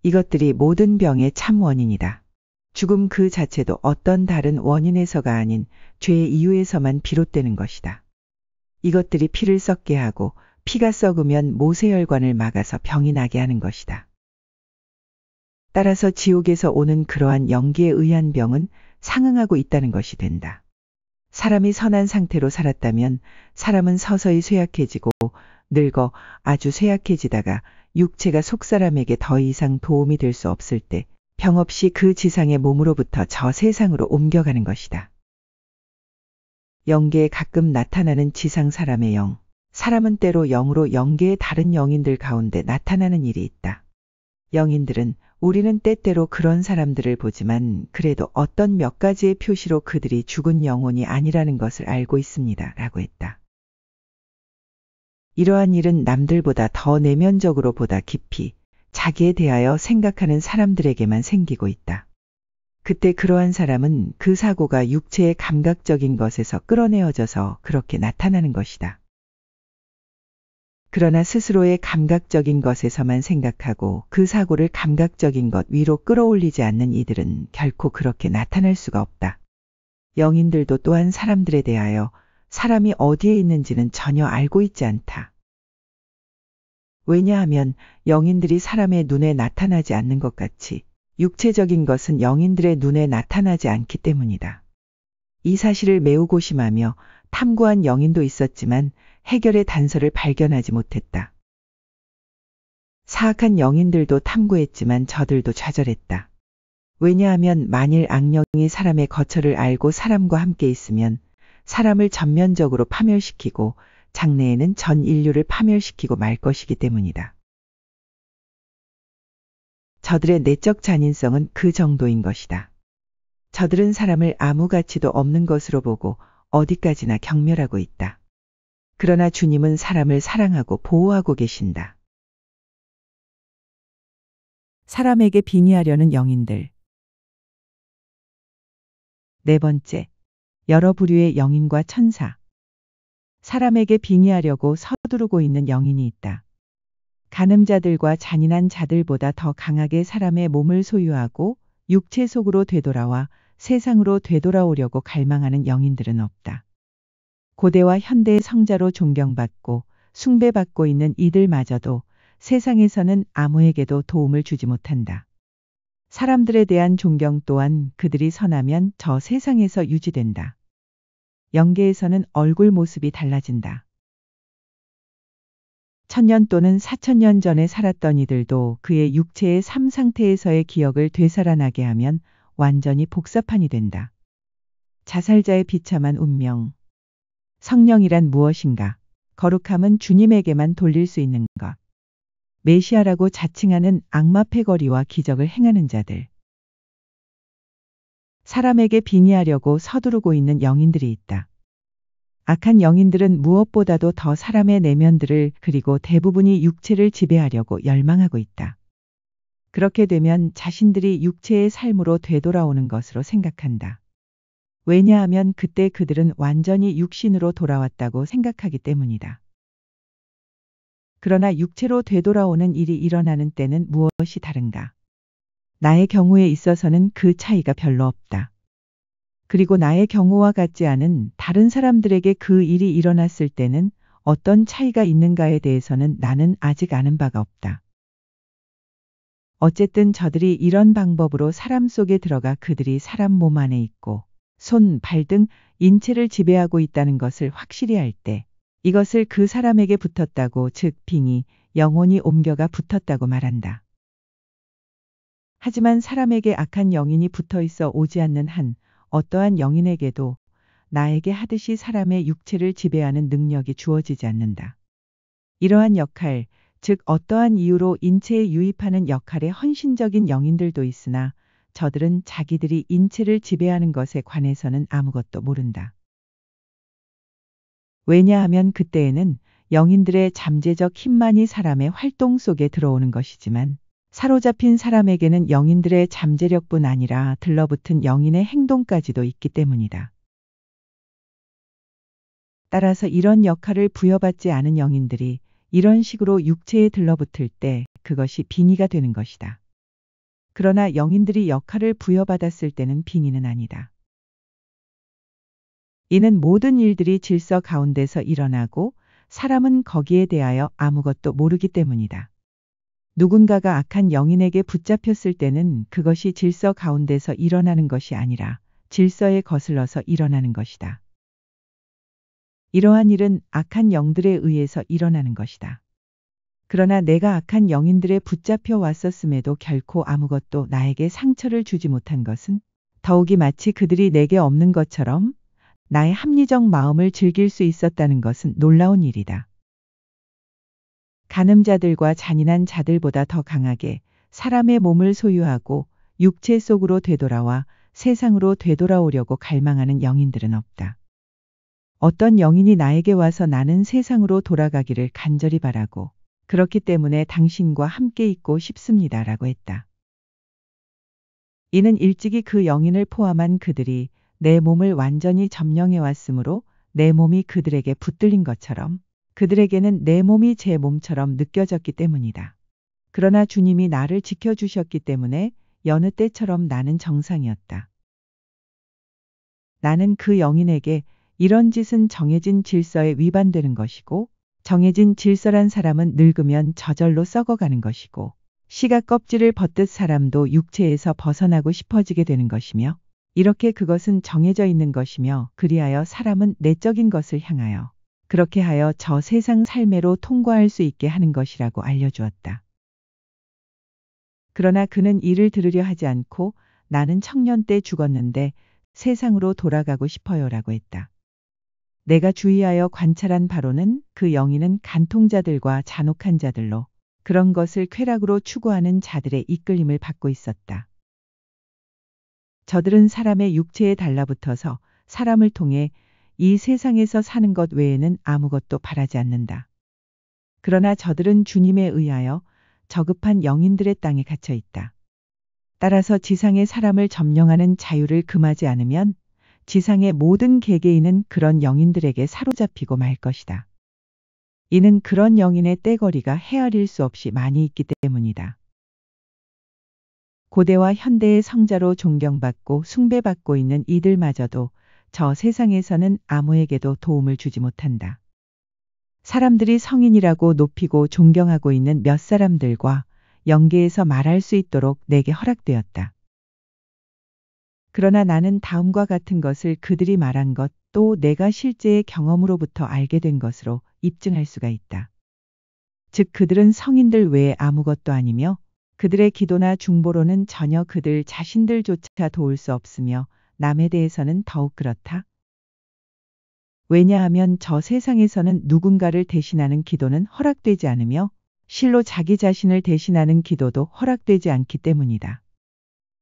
이것들이 모든 병의 참 원인이다. 죽음 그 자체도 어떤 다른 원인에서가 아닌 죄의 이유에서만 비롯되는 것이다. 이것들이 피를 썩게 하고 피가 썩으면 모세혈관을 막아서 병이 나게 하는 것이다. 따라서 지옥에서 오는 그러한 연기에 의한 병은 상응하고 있다는 것이 된다. 사람이 선한 상태로 살았다면 사람은 서서히 쇠약해지고 늙어 아주 쇠약해지다가 육체가 속사람에게 더 이상 도움이 될 수 없을 때 병 없이 그 지상의 몸으로부터 저 세상으로 옮겨가는 것이다. 영계에 가끔 나타나는 지상 사람의 영. 사람은 때로 영으로 영계의 다른 영인들 가운데 나타나는 일이 있다. 영인들은 우리는 때때로 그런 사람들을 보지만 그래도 어떤 몇 가지의 표시로 그들이 죽은 영혼이 아니라는 것을 알고 있습니다. 라고 했다. 이러한 일은 남들보다 더 내면적으로 보다 깊이 자기에 대하여 생각하는 사람들에게만 생기고 있다. 그때 그러한 사람은 그 사고가 육체의 감각적인 것에서 끌어내어져서 그렇게 나타나는 것이다. 그러나 스스로의 감각적인 것에서만 생각하고 그 사고를 감각적인 것 위로 끌어올리지 않는 이들은 결코 그렇게 나타날 수가 없다. 영인들도 또한 사람들에 대하여 사람이 어디에 있는지는 전혀 알고 있지 않다. 왜냐하면 영인들이 사람의 눈에 나타나지 않는 것 같이 육체적인 것은 영인들의 눈에 나타나지 않기 때문이다. 이 사실을 매우 고심하며 탐구한 영인도 있었지만 해결의 단서를 발견하지 못했다. 사악한 영인들도 탐구했지만 저들도 좌절했다. 왜냐하면 만일 악령이 사람의 거처를 알고 사람과 함께 있으면 사람을 전면적으로 파멸시키고 장래에는 전 인류를 파멸시키고 말 것이기 때문이다. 저들의 내적 잔인성은 그 정도인 것이다. 저들은 사람을 아무 가치도 없는 것으로 보고 어디까지나 경멸하고 있다. 그러나 주님은 사람을 사랑하고 보호하고 계신다. 사람에게 빙의하려는 영인들. 네 번째, 여러 부류의 영인과 천사. 사람에게 빙의하려고 서두르고 있는 영인이 있다. 간음자들과 잔인한 자들보다 더 강하게 사람의 몸을 소유하고 육체 속으로 되돌아와 세상으로 되돌아오려고 갈망하는 영인들은 없다. 고대와 현대의 성자로 존경받고 숭배받고 있는 이들마저도 세상에서는 아무에게도 도움을 주지 못한다. 사람들에 대한 존경 또한 그들이 선하면 저 세상에서 유지된다. 영계에서는 얼굴 모습이 달라진다. 1000년 또는 4000년 전에 살았던 이들도 그의 육체의 삶 상태에서의 기억을 되살아나게 하면 완전히 복사판이 된다. 자살자의 비참한 운명. 성령이란 무엇인가? 거룩함은 주님에게만 돌릴 수 있는 것. 메시아라고 자칭하는 악마 패거리와 기적을 행하는 자들. 사람에게 빙의하려고 서두르고 있는 영인들이 있다. 악한 영인들은 무엇보다도 더 사람의 내면들을 그리고 대부분이 육체를 지배하려고 열망하고 있다. 그렇게 되면 자신들이 육체의 삶으로 되돌아오는 것으로 생각한다. 왜냐하면 그때 그들은 완전히 육신으로 돌아왔다고 생각하기 때문이다. 그러나 육체로 되돌아오는 일이 일어나는 때는 무엇이 다른가? 나의 경우에 있어서는 그 차이가 별로 없다. 그리고 나의 경우와 같지 않은 다른 사람들에게 그 일이 일어났을 때는 어떤 차이가 있는가에 대해서는 나는 아직 아는 바가 없다. 어쨌든 저들이 이런 방법으로 사람 속에 들어가 그들이 사람 몸 안에 있고 손, 발 등 인체를 지배하고 있다는 것을 확실히 알 때 이것을 그 사람에게 붙었다고 즉 빙의, 영혼이 옮겨가 붙었다고 말한다. 하지만 사람에게 악한 영인이 붙어 있어 오지 않는 한 어떠한 영인에게도 나에게 하듯이 사람의 육체를 지배하는 능력이 주어지지 않는다. 이러한 역할, 즉 어떠한 이유로 인체에 유입하는 역할에 헌신적인 영인들도 있으나 저들은 자기들이 인체를 지배하는 것에 관해서는 아무것도 모른다. 왜냐하면 그때에는 영인들의 잠재적 힘만이 사람의 활동 속에 들어오는 것이지만 사로잡힌 사람에게는 영인들의 잠재력뿐 아니라 들러붙은 영인의 행동까지도 있기 때문이다. 따라서 이런 역할을 부여받지 않은 영인들이 이런 식으로 육체에 들러붙을 때 그것이 빙의가 되는 것이다. 그러나 영인들이 역할을 부여받았을 때는 빙의는 아니다. 이는 모든 일들이 질서 가운데서 일어나고 사람은 거기에 대하여 아무것도 모르기 때문이다. 누군가가 악한 영인에게 붙잡혔을 때는 그것이 질서 가운데서 일어나는 것이 아니라 질서에 거슬러서 일어나는 것이다. 이러한 일은 악한 영들에 의해서 일어나는 것이다. 그러나 내가 악한 영인들에 붙잡혀 왔었음에도 결코 아무것도 나에게 상처를 주지 못한 것은 더욱이 마치 그들이 내게 없는 것처럼 나의 합리적 마음을 즐길 수 있었다는 것은 놀라운 일이다. 간음자들과 잔인한 자들보다 더 강하게 사람의 몸을 소유하고 육체 속으로 되돌아와 세상으로 되돌아오려고 갈망하는 영인들은 없다. 어떤 영인이 나에게 와서 나는 세상으로 돌아가기를 간절히 바라고 그렇기 때문에 당신과 함께 있고 싶습니다라고 했다. 이는 일찍이 그 영인을 포함한 그들이 내 몸을 완전히 점령해 왔으므로 내 몸이 그들에게 붙들린 것처럼 그들에게는 내 몸이 제 몸처럼 느껴졌기 때문이다. 그러나 주님이 나를 지켜주셨기 때문에 여느 때처럼 나는 정상이었다. 나는 그 영인에게 이런 짓은 정해진 질서에 위반되는 것이고 정해진 질서란 사람은 늙으면 저절로 썩어가는 것이고 씨가 껍질을 벗듯 사람도 육체에서 벗어나고 싶어지게 되는 것이며 이렇게 그것은 정해져 있는 것이며 그리하여 사람은 내적인 것을 향하여 그렇게 하여 저 세상 삶애로 통과할 수 있게 하는 것이라고 알려주었다. 그러나 그는 이를 들으려 하지 않고 나는 청년 때 죽었는데 세상으로 돌아가고 싶어요라고 했다. 내가 주의하여 관찰한 바로는 그 영인은 간통자들과 잔혹한 자들로 그런 것을 쾌락으로 추구하는 자들의 이끌림을 받고 있었다. 저들은 사람의 육체에 달라붙어서 사람을 통해 이 세상에서 사는 것 외에는 아무것도 바라지 않는다. 그러나 저들은 주님에 의하여 저급한 영인들의 땅에 갇혀 있다. 따라서 지상의 사람을 점령하는 자유를 금하지 않으면 지상의 모든 개개인은 그런 영인들에게 사로잡히고 말 것이다. 이는 그런 영인의 떼거리가 헤아릴 수 없이 많이 있기 때문이다. 고대와 현대의 성자로 존경받고 숭배받고 있는 이들마저도 저 세상에서는 아무에게도 도움을 주지 못한다. 사람들이 성인이라고 높이고 존경하고 있는 몇 사람들과 영계에서 말할 수 있도록 내게 허락되었다. 그러나 나는 다음과 같은 것을 그들이 말한 것 또 내가 실제의 경험으로부터 알게 된 것으로 입증할 수가 있다. 즉 그들은 성인들 외에 아무것도 아니며 그들의 기도나 중보로는 전혀 그들 자신들조차 도울 수 없으며 남에 대해서는 더욱 그렇다. 왜냐하면 저 세상에서는 누군가를 대신하는 기도는 허락되지 않으며 실로 자기 자신을 대신하는 기도도 허락되지 않기 때문이다.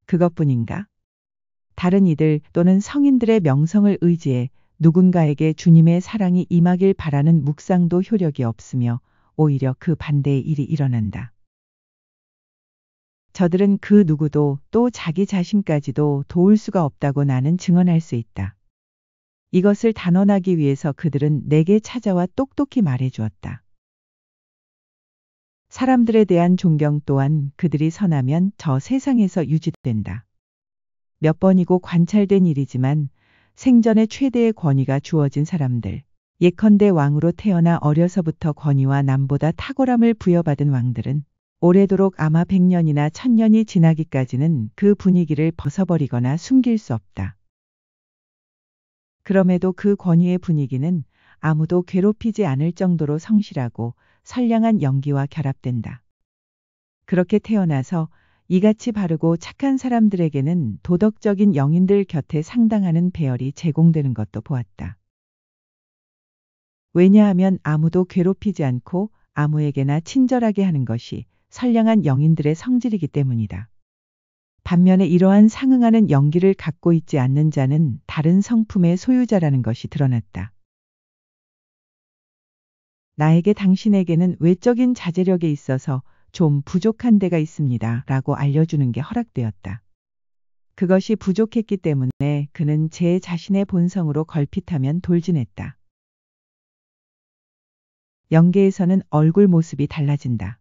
그것뿐인가? 다른 이들 또는 성인들의 명성을 의지해 누군가에게 주님의 사랑이 임하길 바라는 묵상도 효력이 없으며 오히려 그 반대의 일이 일어난다. 저들은 그 누구도 또 자기 자신까지도 도울 수가 없다고 나는 증언할 수 있다. 이것을 단언하기 위해서 그들은 내게 찾아와 똑똑히 말해 주었다. 사람들에 대한 존경 또한 그들이 선하면 저 세상에서 유지된다. 몇 번이고 관찰된 일이지만 생전에 최대의 권위가 주어진 사람들, 예컨대 왕으로 태어나 어려서부터 권위와 남보다 탁월함을 부여받은 왕들은 오래도록 아마 100년이나 1000년이 지나기까지는 그 분위기를 벗어버리거나 숨길 수 없다. 그럼에도 그 권위의 분위기는 아무도 괴롭히지 않을 정도로 성실하고 선량한 영기와 결합된다. 그렇게 태어나서 이같이 바르고 착한 사람들에게는 도덕적인 영인들 곁에 상당하는 배열이 제공되는 것도 보았다. 왜냐하면 아무도 괴롭히지 않고 아무에게나 친절하게 하는 것이 선량한 영인들의 성질이기 때문이다. 반면에 이러한 상응하는 영기를 갖고 있지 않는 자는 다른 성품의 소유자라는 것이 드러났다. 나에게 당신에게는 외적인 자제력에 있어서 좀 부족한 데가 있습니다. 라고 알려주는 게 허락되었다. 그것이 부족했기 때문에 그는 제 자신의 본성으로 걸핏하면 돌진했다. 영계에서는 얼굴 모습이 달라진다.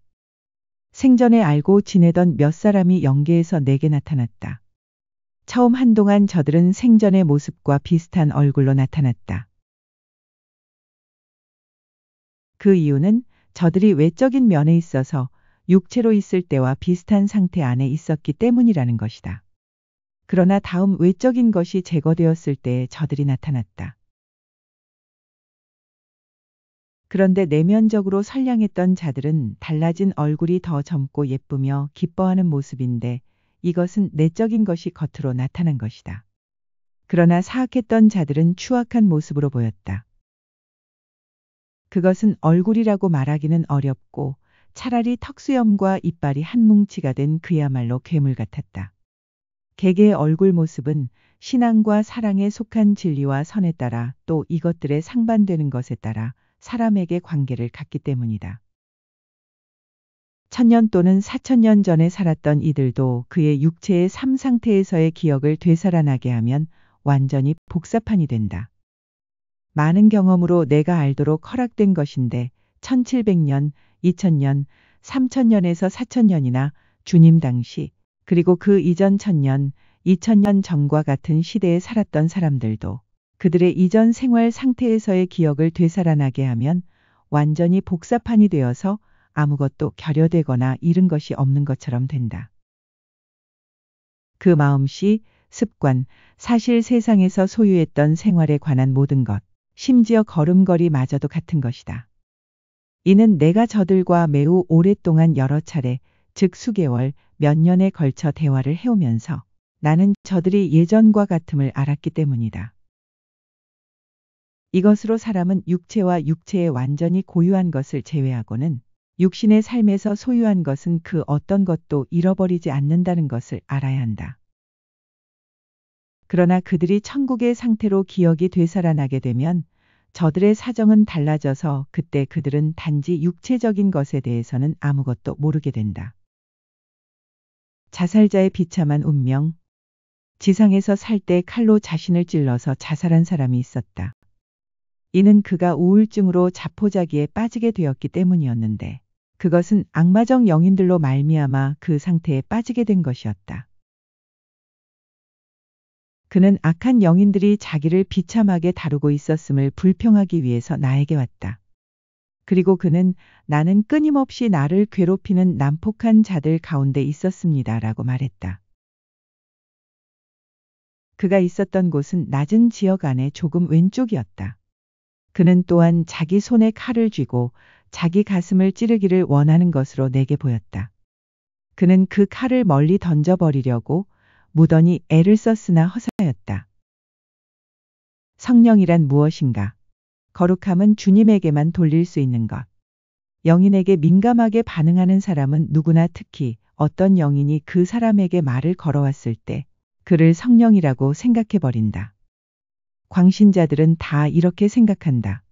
생전에 알고 지내던 몇 사람이 영계에서 내게 나타났다. 처음 한동안 저들은 생전의 모습과 비슷한 얼굴로 나타났다. 그 이유는 저들이 외적인 면에 있어서 육체로 있을 때와 비슷한 상태 안에 있었기 때문이라는 것이다. 그러나 다음 외적인 것이 제거되었을 때 저들이 나타났다. 그런데 내면적으로 선량했던 자들은 달라진 얼굴이 더 젊고 예쁘며 기뻐하는 모습인데 이것은 내적인 것이 겉으로 나타난 것이다. 그러나 사악했던 자들은 추악한 모습으로 보였다. 그것은 얼굴이라고 말하기는 어렵고 차라리 턱수염과 이빨이 한 뭉치가 된 그야말로 괴물 같았다. 개개의 얼굴 모습은 신앙과 사랑에 속한 진리와 선에 따라 또 이것들에 상반되는 것에 따라 사람에게 관계를 갖기 때문이다. 1000년 또는 4000년 전에 살았던 이들도 그의 육체의 삶 상태에서의 기억을 되살아나게 하면 완전히 복사판이 된다. 많은 경험으로 내가 알도록 허락된 것인데 1700년, 2000년, 3000년에서 4000년이나 주님 당시 그리고 그 이전 1000년, 2000년 전과 같은 시대에 살았던 사람들도 그들의 이전 생활 상태에서의 기억을 되살아나게 하면 완전히 복사판이 되어서 아무것도 결여되거나 잃은 것이 없는 것처럼 된다. 그 마음씨, 습관, 사실 세상에서 소유했던 생활에 관한 모든 것, 심지어 걸음걸이마저도 같은 것이다. 이는 내가 저들과 매우 오랫동안 여러 차례, 즉 수개월, 몇 년에 걸쳐 대화를 해오면서 나는 저들이 예전과 같음을 알았기 때문이다. 이것으로 사람은 육체와 육체에 완전히 고유한 것을 제외하고는 육신의 삶에서 소유한 것은 그 어떤 것도 잃어버리지 않는다는 것을 알아야 한다. 그러나 그들이 천국의 상태로 기억이 되살아나게 되면 저들의 사정은 달라져서 그때 그들은 단지 육체적인 것에 대해서는 아무것도 모르게 된다. 자살자의 비참한 운명. 지상에서 살 때 칼로 자신을 찔러서 자살한 사람이 있었다. 이는 그가 우울증으로 자포자기에 빠지게 되었기 때문이었는데 그것은 악마적 영인들로 말미암아 그 상태에 빠지게 된 것이었다. 그는 악한 영인들이 자기를 비참하게 다루고 있었음을 불평하기 위해서 나에게 왔다. 그리고 그는 나는 끊임없이 나를 괴롭히는 난폭한 자들 가운데 있었습니다라고 말했다. 그가 있었던 곳은 낮은 지역 안에 조금 왼쪽이었다. 그는 또한 자기 손에 칼을 쥐고 자기 가슴을 찌르기를 원하는 것으로 내게 보였다. 그는 그 칼을 멀리 던져버리려고 무던히 애를 썼으나 허사였다. 성령이란 무엇인가? 거룩함은 주님에게만 돌릴 수 있는 것. 영인에게 민감하게 반응하는 사람은 누구나 특히 어떤 영인이 그 사람에게 말을 걸어왔을 때 그를 성령이라고 생각해버린다. 광신자들은 다 이렇게 생각한다.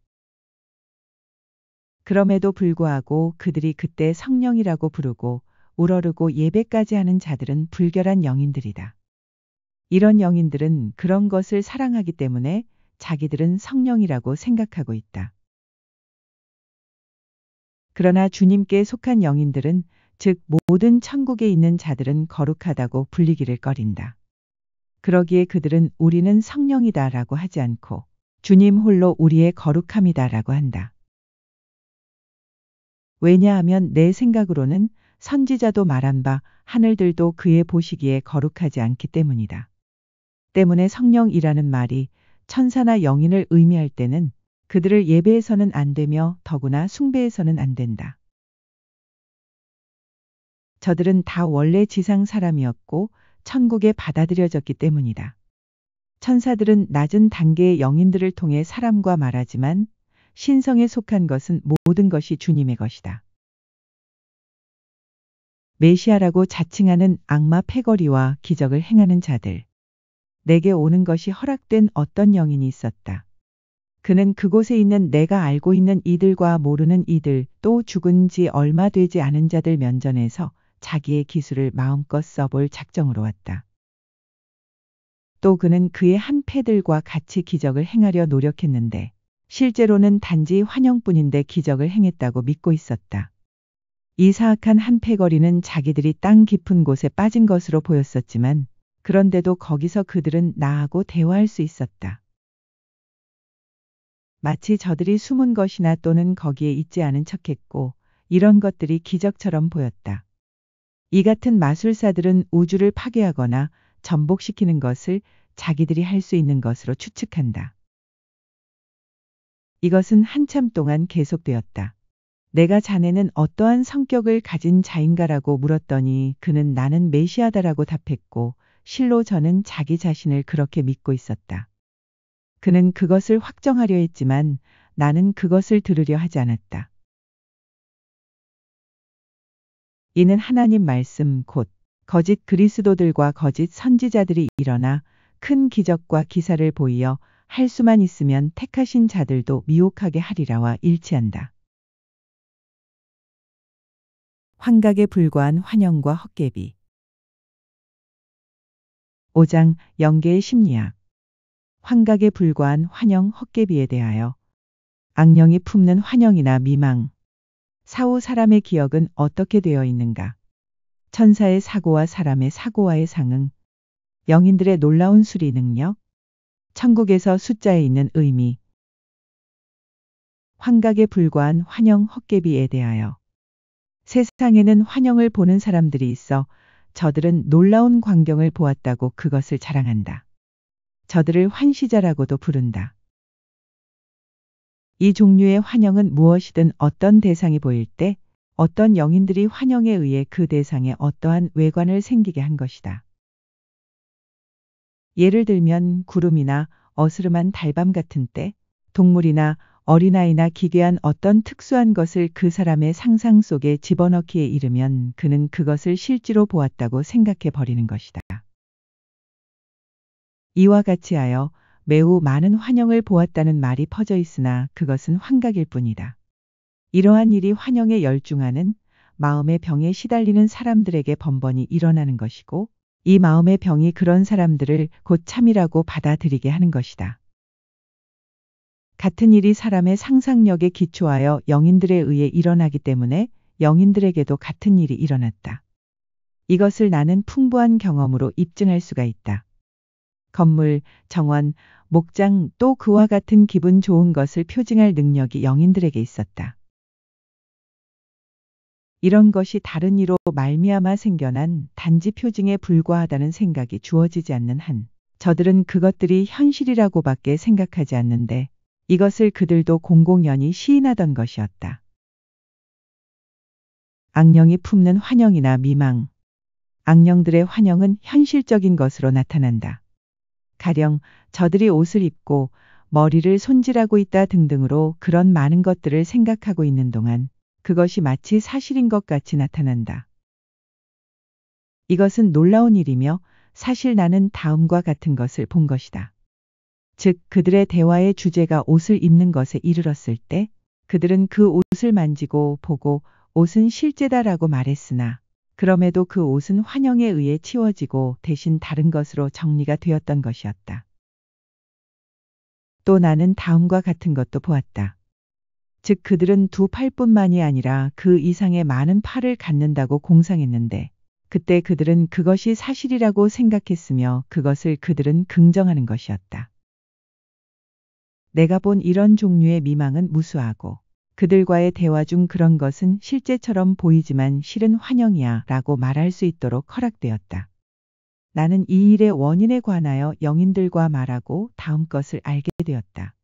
그럼에도 불구하고 그들이 그때 성령이라고 부르고 우러르고 예배까지 하는 자들은 불결한 영인들이다. 이런 영인들은 그런 것을 사랑하기 때문에 자기들은 성령이라고 생각하고 있다. 그러나 주님께 속한 영인들은 즉 모든 천국에 있는 자들은 거룩하다고 불리기를 꺼린다. 그러기에 그들은 우리는 성령이다라고 하지 않고 주님 홀로 우리의 거룩함이다라고 한다. 왜냐하면 내 생각으로는 선지자도 말한 바 하늘들도 그의 보시기에 거룩하지 않기 때문이다. 때문에 성령이라는 말이 천사나 영인을 의미할 때는 그들을 예배해서는 안 되며 더구나 숭배해서는 안 된다. 저들은 다 원래 지상 사람이었고 천국에 받아들여졌기 때문이다. 천사들은 낮은 단계의 영인들을 통해 사람과 말하지만 신성에 속한 것은 모든 것이 주님의 것이다. 메시아라고 자칭하는 악마 패거리와 기적을 행하는 자들. 내게 오는 것이 허락된 어떤 영인이 있었다. 그는 그곳에 있는 내가 알고 있는 이들과 모르는 이들 또 죽은 지 얼마 되지 않은 자들 면전에서 자기의 기술을 마음껏 써볼 작정으로 왔다. 또 그는 그의 한 패들과 같이 기적을 행하려 노력했는데 실제로는 단지 환영뿐인데 기적을 행했다고 믿고 있었다. 이 사악한 한 패거리는 자기들이 땅 깊은 곳에 빠진 것으로 보였었지만 그런데도 거기서 그들은 나하고 대화할 수 있었다. 마치 저들이 숨은 것이나 또는 거기에 있지 않은 척했고 이런 것들이 기적처럼 보였다. 이 같은 마술사들은 우주를 파괴하거나 전복시키는 것을 자기들이 할 수 있는 것으로 추측한다. 이것은 한참 동안 계속되었다. 내가 자네는 어떠한 성격을 가진 자인가라고 물었더니 그는 나는 메시아다라고 답했고 실로 저는 자기 자신을 그렇게 믿고 있었다. 그는 그것을 확정하려 했지만 나는 그것을 들으려 하지 않았다. 이는 하나님 말씀 곧 거짓 그리스도들과 거짓 선지자들이 일어나 큰 기적과 기사를 보이어 할 수만 있으면 택하신 자들도 미혹하게 하리라와 일치한다. 환각에 불과한 환영과 헛개비. 5장 영계의 심리학. 환각에 불과한 환영 헛개비에 대하여. 악령이 품는 환영이나 미망. 사후 사람의 기억은 어떻게 되어 있는가? 천사의 사고와 사람의 사고와의 상응. 영인들의 놀라운 수리 능력. 천국에서 숫자에 있는 의미. 환각에 불과한 환영 헛개비에 대하여. 세상에는 환영을 보는 사람들이 있어 저들은 놀라운 광경을 보았다고 그것을 자랑한다. 저들을 환시자라고도 부른다. 이 종류의 환영은 무엇이든 어떤 대상이 보일 때 어떤 영인들이 환영에 의해 그 대상에 어떠한 외관을 생기게 한 것이다. 예를 들면 구름이나 어스름한 달밤 같은 때, 동물이나 어린아이나 기괴한 어떤 특수한 것을 그 사람의 상상 속에 집어넣기에 이르면 그는 그것을 실제로 보았다고 생각해 버리는 것이다. 이와 같이 하여 매우 많은 환영을 보았다는 말이 퍼져 있으나 그것은 환각일 뿐이다. 이러한 일이 환영에 열중하는 마음의 병에 시달리는 사람들에게 번번이 일어나는 것이고 이 마음의 병이 그런 사람들을 곧 참이라고 받아들이게 하는 것이다. 같은 일이 사람의 상상력에 기초하여 영인들에 의해 일어나기 때문에 영인들에게도 같은 일이 일어났다. 이것을 나는 풍부한 경험으로 입증할 수가 있다. 건물, 정원, 목장 또 그와 같은 기분 좋은 것을 표징할 능력이 영인들에게 있었다. 이런 것이 다른 이로 말미암아 생겨난 단지 표징에 불과하다는 생각이 주어지지 않는 한 저들은 그것들이 현실이라고밖에 생각하지 않는데 이것을 그들도 공공연히 시인하던 것이었다. 악령이 품는 환영이나 미망. 악령들의 환영은 현실적인 것으로 나타난다. 가령 저들이 옷을 입고 머리를 손질하고 있다 등등으로 그런 많은 것들을 생각하고 있는 동안 그것이 마치 사실인 것 같이 나타난다. 이것은 놀라운 일이며 사실 나는 다음과 같은 것을 본 것이다. 즉 그들의 대화의 주제가 옷을 입는 것에 이르렀을 때 그들은 그 옷을 만지고 보고 옷은 실제다라고 말했으나 그럼에도 그 옷은 환영에 의해 치워지고 대신 다른 것으로 정리가 되었던 것이었다. 또 나는 다음과 같은 것도 보았다. 즉 그들은 두 팔뿐만이 아니라 그 이상의 많은 팔을 갖는다고 공상했는데 그때 그들은 그것이 사실이라고 생각했으며 그것을 그들은 긍정하는 것이었다. 내가 본 이런 종류의 미망은 무수하고 그들과의 대화 중 그런 것은 실제처럼 보이지만 실은 환영이야 라고 말할 수 있도록 허락되었다. 나는 이 일의 원인에 관하여 영인들과 말하고 다음 것을 알게 되었다.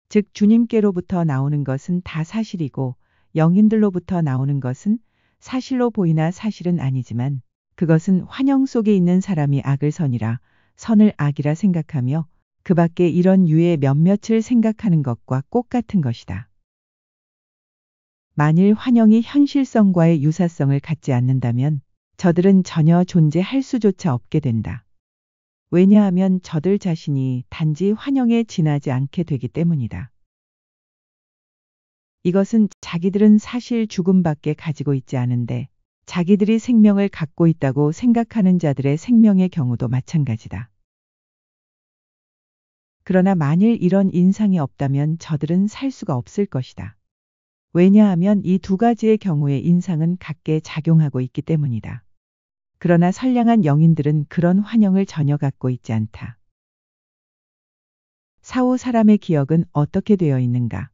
즉 주님께로부터 나오는 것은 다 사실이고 영인들로부터 나오는 것은 사실로 보이나 사실은 아니지만 그것은 환영 속에 있는 사람이 악을 선이라 선을 악이라 생각하며 그 밖에 이런 유의 몇몇을 생각하는 것과 꼭 같은 것이다. 만일 환영이 현실성과의 유사성을 갖지 않는다면 저들은 전혀 존재할 수조차 없게 된다. 왜냐하면 저들 자신이 단지 환영에 지나지 않게 되기 때문이다. 이것은 자기들은 사실 죽음밖에 가지고 있지 않은데 자기들이 생명을 갖고 있다고 생각하는 자들의 생명의 경우도 마찬가지다. 그러나 만일 이런 인상이 없다면 저들은 살 수가 없을 것이다. 왜냐하면 이 두 가지의 경우에 인상은 각계 작용하고 있기 때문이다. 그러나 선량한 영인들은 그런 환영을 전혀 갖고 있지 않다. 사후 사람의 기억은 어떻게 되어 있는가?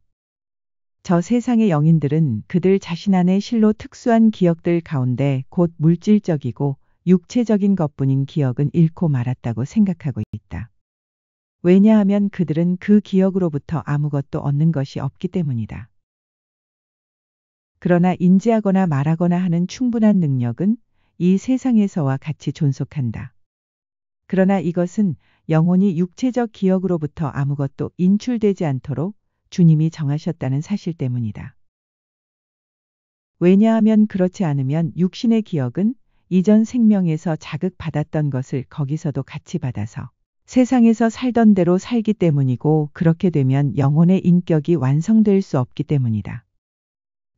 저 세상의 영인들은 그들 자신 안에 실로 특수한 기억들 가운데 곧 물질적이고 육체적인 것뿐인 기억은 잃고 말았다고 생각하고 있다. 왜냐하면 그들은 그 기억으로부터 아무것도 얻는 것이 없기 때문이다. 그러나 인지하거나 말하거나 하는 충분한 능력은 이 세상에서와 같이 존속한다. 그러나 이것은 영혼이 육체적 기억으로부터 아무것도 인출되지 않도록 주님이 정하셨다는 사실 때문이다. 왜냐하면 그렇지 않으면 육신의 기억은 이전 생명에서 자극받았던 것을 거기서도 같이 받아서 세상에서 살던 대로 살기 때문이고, 그렇게 되면 영혼의 인격이 완성될 수 없기 때문이다.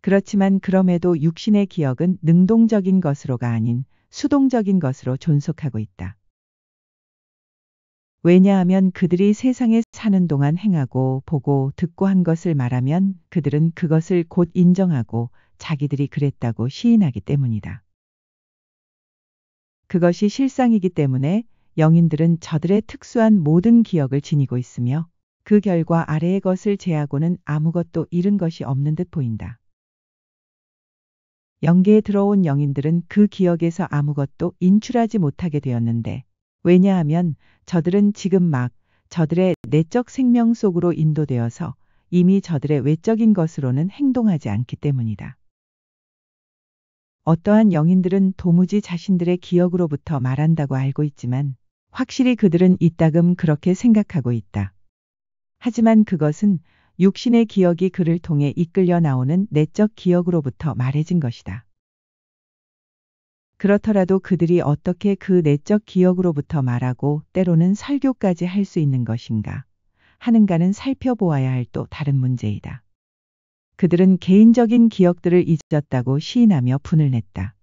그렇지만 그럼에도 육신의 기억은 능동적인 것으로가 아닌 수동적인 것으로 존속하고 있다. 왜냐하면 그들이 세상에 사는 동안 행하고 보고 듣고 한 것을 말하면 그들은 그것을 곧 인정하고 자기들이 그랬다고 시인하기 때문이다. 그것이 실상이기 때문에 영인들은 저들의 특수한 모든 기억을 지니고 있으며 그 결과 아래의 것을 제하고는 아무것도 잃은 것이 없는 듯 보인다. 영계에 들어온 영인들은 그 기억에서 아무것도 인출하지 못하게 되었는데, 왜냐하면 저들은 지금 막 저들의 내적 생명 속으로 인도되어서 이미 저들의 외적인 것으로는 행동하지 않기 때문이다. 어떠한 영인들은 도무지 자신들의 기억으로부터 말한다고 알고 있지만 확실히 그들은 이따금 그렇게 생각하고 있다. 하지만 그것은 육신의 기억이 그를 통해 이끌려 나오는 내적 기억으로부터 말해진 것이다. 그렇더라도 그들이 어떻게 그 내적 기억으로부터 말하고 때로는 설교까지 할 수 있는 것인가 하는가는 살펴보아야 할 또 다른 문제이다. 그들은 개인적인 기억들을 잊었다고 시인하며 분을 냈다.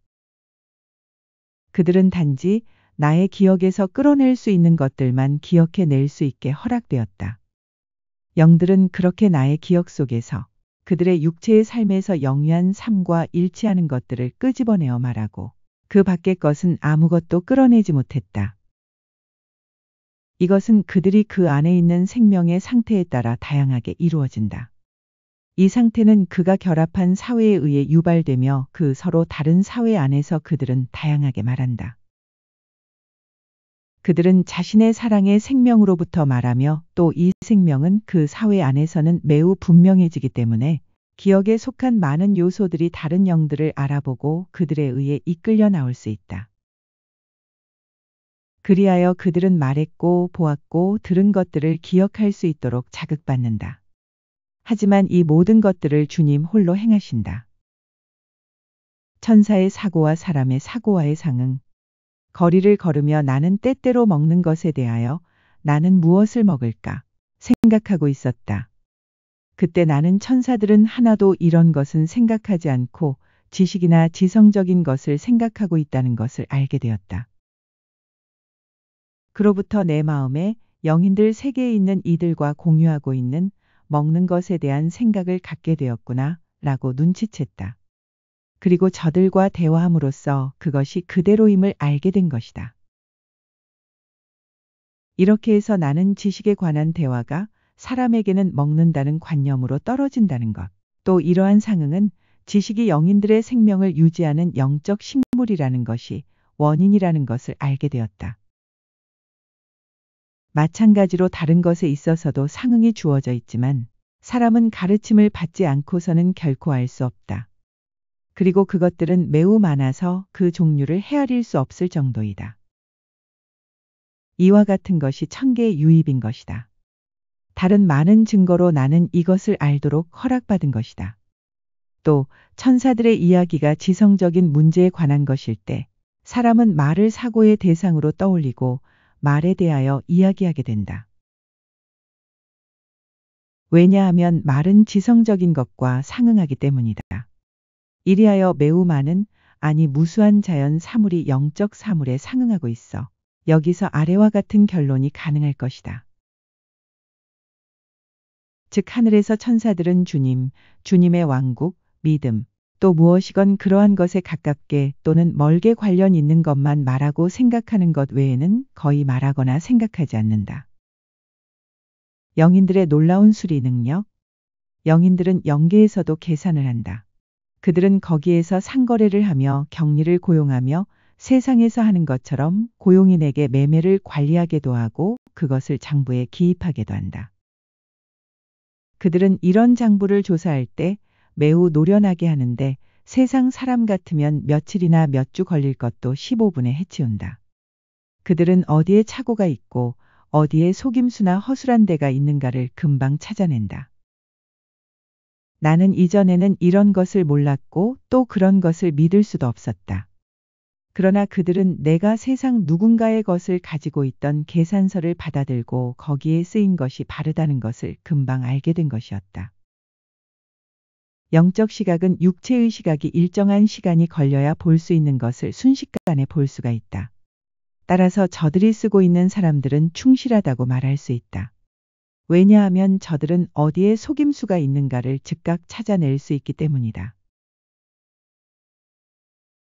그들은 단지 나의 기억에서 끌어낼 수 있는 것들만 기억해낼 수 있게 허락되었다. 영들은 그렇게 나의 기억 속에서 그들의 육체의 삶에서 영위한 삶과 일치하는 것들을 끄집어내어 말하고 그 밖의 것은 아무것도 끌어내지 못했다. 이것은 그들이 그 안에 있는 생명의 상태에 따라 다양하게 이루어진다. 이 상태는 그가 결합한 사회에 의해 유발되며 그 서로 다른 사회 안에서 그들은 다양하게 말한다. 그들은 자신의 사랑의 생명으로부터 말하며 또 이 생명은 그 사회 안에서는 매우 분명해지기 때문에 기억에 속한 많은 요소들이 다른 영들을 알아보고 그들에 의해 이끌려 나올 수 있다. 그리하여 그들은 말했고 보았고 들은 것들을 기억할 수 있도록 자극받는다. 하지만 이 모든 것들을 주님 홀로 행하신다. 천사의 사고와 사람의 사고와의 상응. 거리를 걸으며 나는 때때로 먹는 것에 대하여 나는 무엇을 먹을까 생각하고 있었다. 그때 나는 천사들은 하나도 이런 것은 생각하지 않고 지식이나 지성적인 것을 생각하고 있다는 것을 알게 되었다. 그로부터 내 마음에 영인들 세계에 있는 이들과 공유하고 있는 먹는 것에 대한 생각을 갖게 되었구나 라고 눈치챘다. 그리고 저들과 대화함으로써 그것이 그대로임을 알게 된 것이다. 이렇게 해서 나는 지식에 관한 대화가 사람에게는 먹는다는 관념으로 떨어진다는 것, 또 이러한 상응은 지식이 영인들의 생명을 유지하는 영적 식물이라는 것이 원인이라는 것을 알게 되었다. 마찬가지로 다른 것에 있어서도 상응이 주어져 있지만 사람은 가르침을 받지 않고서는 결코 알 수 없다. 그리고 그것들은 매우 많아서 그 종류를 헤아릴 수 없을 정도이다. 이와 같은 것이 천계의 유입인 것이다. 다른 많은 증거로 나는 이것을 알도록 허락받은 것이다. 또 천사들의 이야기가 지성적인 문제에 관한 것일 때 사람은 말을 사고의 대상으로 떠올리고 말에 대하여 이야기하게 된다. 왜냐하면 말은 지성적인 것과 상응하기 때문이다. 이리하여 매우 많은, 아니 무수한 자연 사물이 영적 사물에 상응하고 있어 여기서 아래와 같은 결론이 가능할 것이다. 즉 하늘에서 천사들은 주님, 주님의 왕국, 믿음, 또 무엇이건 그러한 것에 가깝게 또는 멀게 관련 있는 것만 말하고 생각하는 것 외에는 거의 말하거나 생각하지 않는다. 영인들의 놀라운 수리 능력. 영인들은 영계에서도 계산을 한다. 그들은 거기에서 상거래를 하며 격리를 고용하며 세상에서 하는 것처럼 고용인에게 매매를 관리하게도 하고 그것을 장부에 기입하게도 한다. 그들은 이런 장부를 조사할 때 매우 노련하게 하는데 세상 사람 같으면 며칠이나 몇 주 걸릴 것도 15분에 해치운다. 그들은 어디에 착오가 있고 어디에 속임수나 허술한 데가 있는가를 금방 찾아낸다. 나는 이전에는 이런 것을 몰랐고 또 그런 것을 믿을 수도 없었다. 그러나 그들은 내가 세상 누군가의 것을 가지고 있던 계산서를 받아들고 거기에 쓰인 것이 바르다는 것을 금방 알게 된 것이었다. 영적 시각은 육체의 시각이 일정한 시간이 걸려야 볼 수 있는 것을 순식간에 볼 수가 있다. 따라서 저들이 쓰고 있는 사람들은 충실하다고 말할 수 있다. 왜냐하면 저들은 어디에 속임수가 있는가를 즉각 찾아낼 수 있기 때문이다.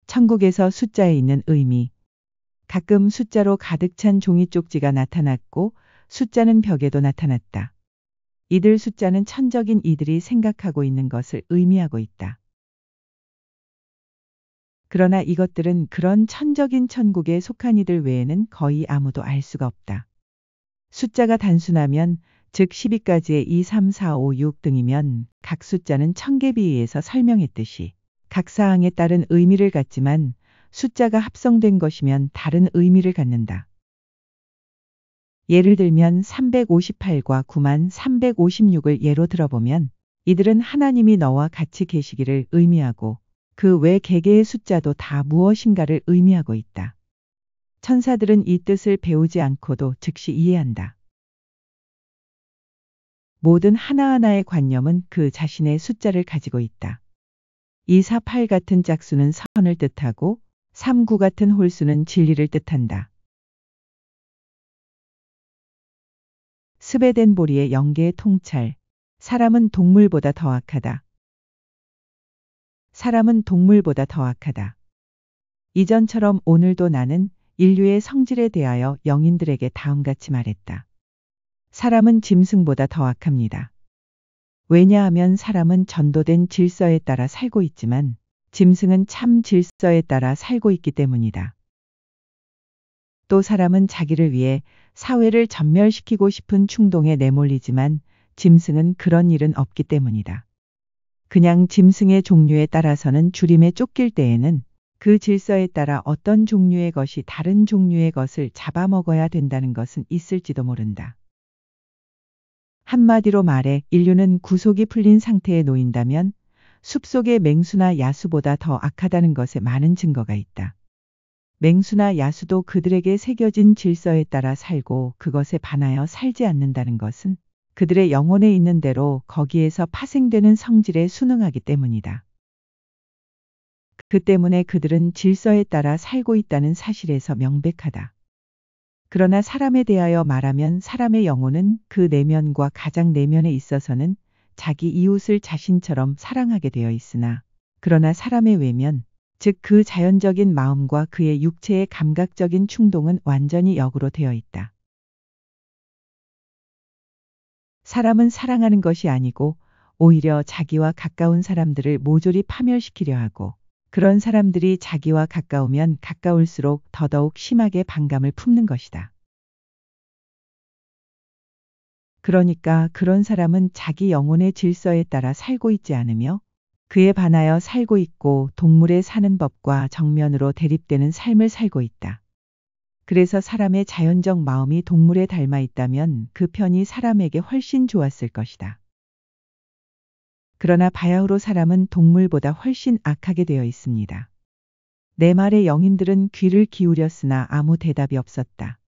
천국에서 숫자에 있는 의미. 가끔 숫자로 가득 찬 종이 쪽지가 나타났고 숫자는 벽에도 나타났다. 이들 숫자는 천적인 이들이 생각하고 있는 것을 의미하고 있다. 그러나 이것들은 그런 천적인 천국에 속한 이들 외에는 거의 아무도 알 수가 없다. 숫자가 단순하면 즉 12가지의 2, 3, 4, 5, 6 등이면 각 숫자는 천계비의에서 설명했듯이 각 사항에 따른 의미를 갖지만 숫자가 합성된 것이면 다른 의미를 갖는다. 예를 들면 358과 9356을 예로 들어보면 이들은 하나님이 너와 같이 계시기를 의미하고 그 외 개개의 숫자도 다 무엇인가를 의미하고 있다. 천사들은 이 뜻을 배우지 않고도 즉시 이해한다. 모든 하나하나의 관념은 그 자신의 숫자를 가지고 있다. 248 같은 짝수는 선을 뜻하고 39 같은 홀수는 진리를 뜻한다. 스베덴 보리의 영계의 통찰. 사람은 동물보다 더 악하다. 사람은 동물보다 더 악하다. 이전처럼 오늘도 나는 인류의 성질에 대하여 영인들에게 다음같이 말했다. 사람은 짐승보다 더 악합니다. 왜냐하면 사람은 전도된 질서에 따라 살고 있지만 짐승은 참 질서에 따라 살고 있기 때문이다. 또 사람은 자기를 위해 사회를 전멸시키고 싶은 충동에 내몰리지만 짐승은 그런 일은 없기 때문이다. 그냥 짐승의 종류에 따라서는 주림에 쫓길 때에는 그 질서에 따라 어떤 종류의 것이 다른 종류의 것을 잡아먹어야 된다는 것은 있을지도 모른다. 한마디로 말해 인류는 구속이 풀린 상태에 놓인다면 숲속의 맹수나 야수보다 더 악하다는 것에 많은 증거가 있다. 맹수나 야수도 그들에게 새겨진 질서에 따라 살고 그것에 반하여 살지 않는다는 것은 그들의 영혼에 있는 대로 거기에서 파생되는 성질에 순응하기 때문이다. 그 때문에 그들은 질서에 따라 살고 있다는 사실에서 명백하다. 그러나 사람에 대하여 말하면 사람의 영혼은 그 내면과 가장 내면에 있어서는 자기 이웃을 자신처럼 사랑하게 되어 있으나 그러나 사람의 외면, 즉 그 자연적인 마음과 그의 육체의 감각적인 충동은 완전히 역으로 되어 있다. 사람은 사랑하는 것이 아니고 오히려 자기와 가까운 사람들을 모조리 파멸시키려 하고 그런 사람들이 자기와 가까우면 가까울수록 더더욱 심하게 반감을 품는 것이다. 그러니까 그런 사람은 자기 영혼의 질서에 따라 살고 있지 않으며 그에 반하여 살고 있고 동물의 사는 법과 정면으로 대립되는 삶을 살고 있다. 그래서 사람의 자연적 마음이 동물에 닮아 있다면 그 편이 사람에게 훨씬 좋았을 것이다. 그러나 바야흐로 사람은 동물보다 훨씬 악하게 되어 있습니다. 내 말에 영인들은 귀를 기울였으나 아무 대답이 없었다.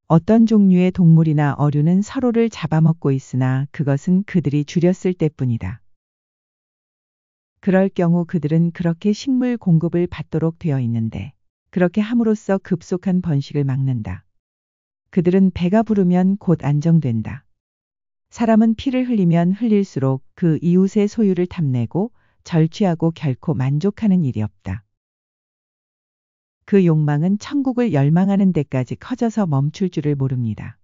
어떤 종류의 동물이나 어류는 서로를 잡아먹고 있으나 그것은 그들이 줄였을 때뿐이다. 그럴 경우 그들은 그렇게 식물 공급을 받도록 되어 있는데 그렇게 함으로써 급속한 번식을 막는다. 그들은 배가 부르면 곧 안정된다. 사람은 피를 흘리면 흘릴수록 그 이웃의 소유를 탐내고 절취하고 결코 만족하는 일이 없다. 그 욕망은 천국을 열망하는 데까지 커져서 멈출 줄을 모릅니다.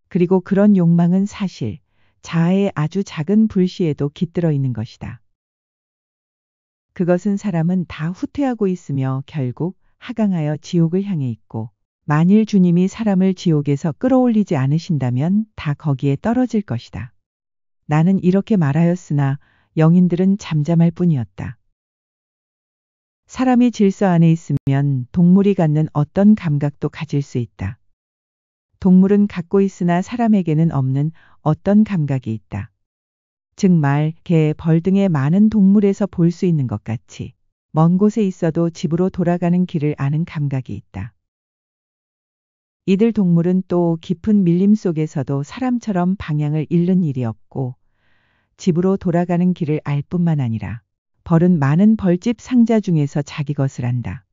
그리고 그런 욕망은 사실 자아의 아주 작은 불씨에도 깃들어 있는 것이다. 그것은 사람은 다 후퇴하고 있으며 결국 하강하여 지옥을 향해 있고 만일 주님이 사람을 지옥에서 끌어올리지 않으신다면 다 거기에 떨어질 것이다. 나는 이렇게 말하였으나 영인들은 잠잠할 뿐이었다. 사람이 질서 안에 있으면 동물이 갖는 어떤 감각도 가질 수 있다. 동물은 갖고 있으나 사람에게는 없는 어떤 감각이 있다. 즉 말, 개, 벌 등의 많은 동물에서 볼 수 있는 것 같이 먼 곳에 있어도 집으로 돌아가는 길을 아는 감각이 있다. 이들 동물은 또 깊은 밀림 속에서도 사람처럼 방향을 잃는 일이 없고 집으로 돌아가는 길을 알 뿐만 아니라 벌은 많은 벌집 상자 중에서 자기 것을 안다.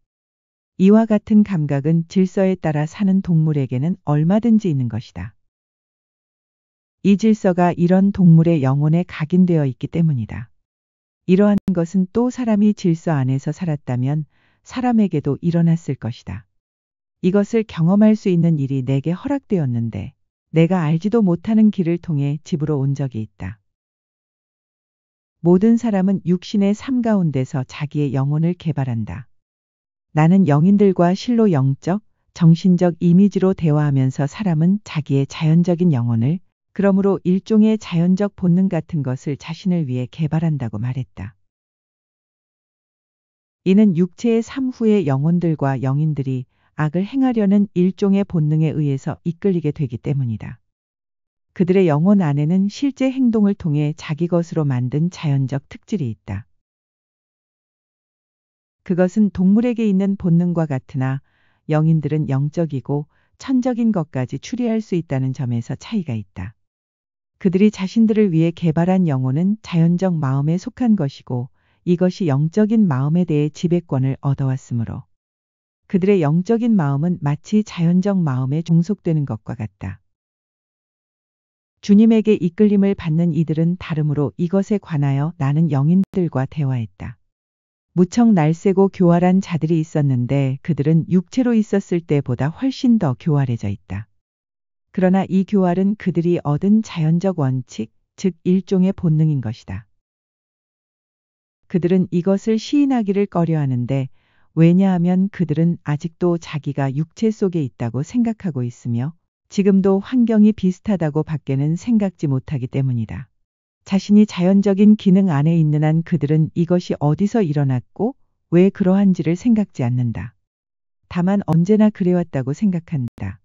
이와 같은 감각은 질서에 따라 사는 동물에게는 얼마든지 있는 것이다. 이 질서가 이런 동물의 영혼에 각인되어 있기 때문이다. 이러한 것은 또 사람이 질서 안에서 살았다면 사람에게도 일어났을 것이다. 이것을 경험할 수 있는 일이 내게 허락되었는데 내가 알지도 못하는 길을 통해 집으로 온 적이 있다. 모든 사람은 육신의 삶 가운데서 자기의 영혼을 개발한다. 나는 영인들과 실로 영적, 정신적 이미지로 대화하면서 사람은 자기의 자연적인 영혼을, 그러므로 일종의 자연적 본능 같은 것을 자신을 위해 개발한다고 말했다. 이는 육체의 삶 후의 영혼들과 영인들이 악을 행하려는 일종의 본능에 의해서 이끌리게 되기 때문이다. 그들의 영혼 안에는 실제 행동을 통해 자기 것으로 만든 자연적 특질이 있다. 그것은 동물에게 있는 본능과 같으나 영인들은 영적이고 천적인 것까지 추리할 수 있다는 점에서 차이가 있다. 그들이 자신들을 위해 개발한 영혼은 자연적 마음에 속한 것이고 이것이 영적인 마음에 대해 지배권을 얻어왔으므로 그들의 영적인 마음은 마치 자연적 마음에 종속되는 것과 같다. 주님에게 이끌림을 받는 이들은 다름으로 이것에 관하여 나는 영인들과 대화했다. 무척 날쌔고 교활한 자들이 있었는데 그들은 육체로 있었을 때보다 훨씬 더 교활해져 있다. 그러나 이 교활은 그들이 얻은 자연적 원칙, 즉 일종의 본능인 것이다. 그들은 이것을 시인하기를 꺼려하는데 왜냐하면 그들은 아직도 자기가 육체 속에 있다고 생각하고 있으며 지금도 환경이 비슷하다고 밖에는 생각지 못하기 때문이다. 자신이 자연적인 기능 안에 있는 한 그들은 이것이 어디서 일어났고 왜 그러한지를 생각지 않는다. 다만 언제나 그래왔다고 생각한다.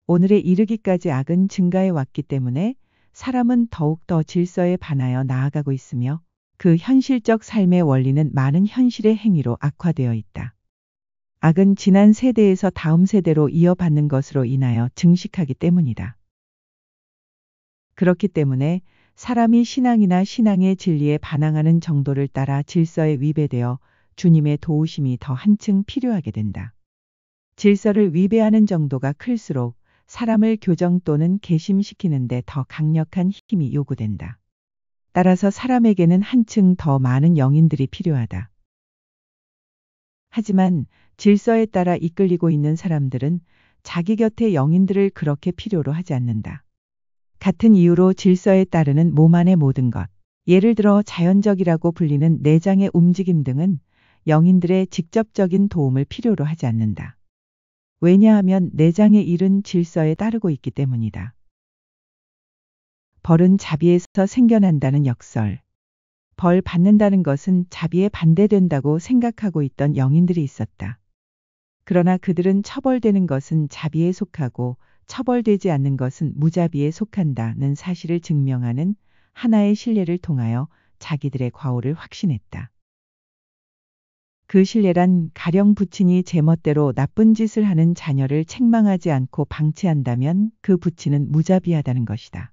오늘에 이르기까지 악은 증가해 왔기 때문에 사람은 더욱 더 질서에 반하여 나아가고 있으며 그 현실적 삶의 원리는 많은 현실의 행위로 악화되어 있다. 악은 지난 세대에서 다음 세대로 이어받는 것으로 인하여 증식하기 때문이다. 그렇기 때문에 사람이 신앙이나 신앙의 진리에 반항하는 정도를 따라 질서에 위배되어 주님의 도우심이 더 한층 필요하게 된다. 질서를 위배하는 정도가 클수록 사람을 교정 또는 개심시키는 데 더 강력한 힘이 요구된다. 따라서 사람에게는 한층 더 많은 영인들이 필요하다. 하지만 질서에 따라 이끌리고 있는 사람들은 자기 곁에 영인들을 그렇게 필요로 하지 않는다. 같은 이유로 질서에 따르는 몸 안의 모든 것, 예를 들어 자연적이라고 불리는 내장의 움직임 등은 영인들의 직접적인 도움을 필요로 하지 않는다. 왜냐하면 내장의 일은 질서에 따르고 있기 때문이다. 벌은 자비에서 생겨난다는 역설. 벌 받는다는 것은 자비에 반대된다고 생각하고 있던 영인들이 있었다. 그러나 그들은 처벌되는 것은 자비에 속하고 처벌되지 않는 것은 무자비에 속한다는 사실을 증명하는 하나의 신뢰를 통하여 자기들의 과오를 확신했다. 그 신뢰란 가령 부친이 제멋대로 나쁜 짓을 하는 자녀를 책망하지 않고 방치한다면 그 부친은 무자비하다는 것이다.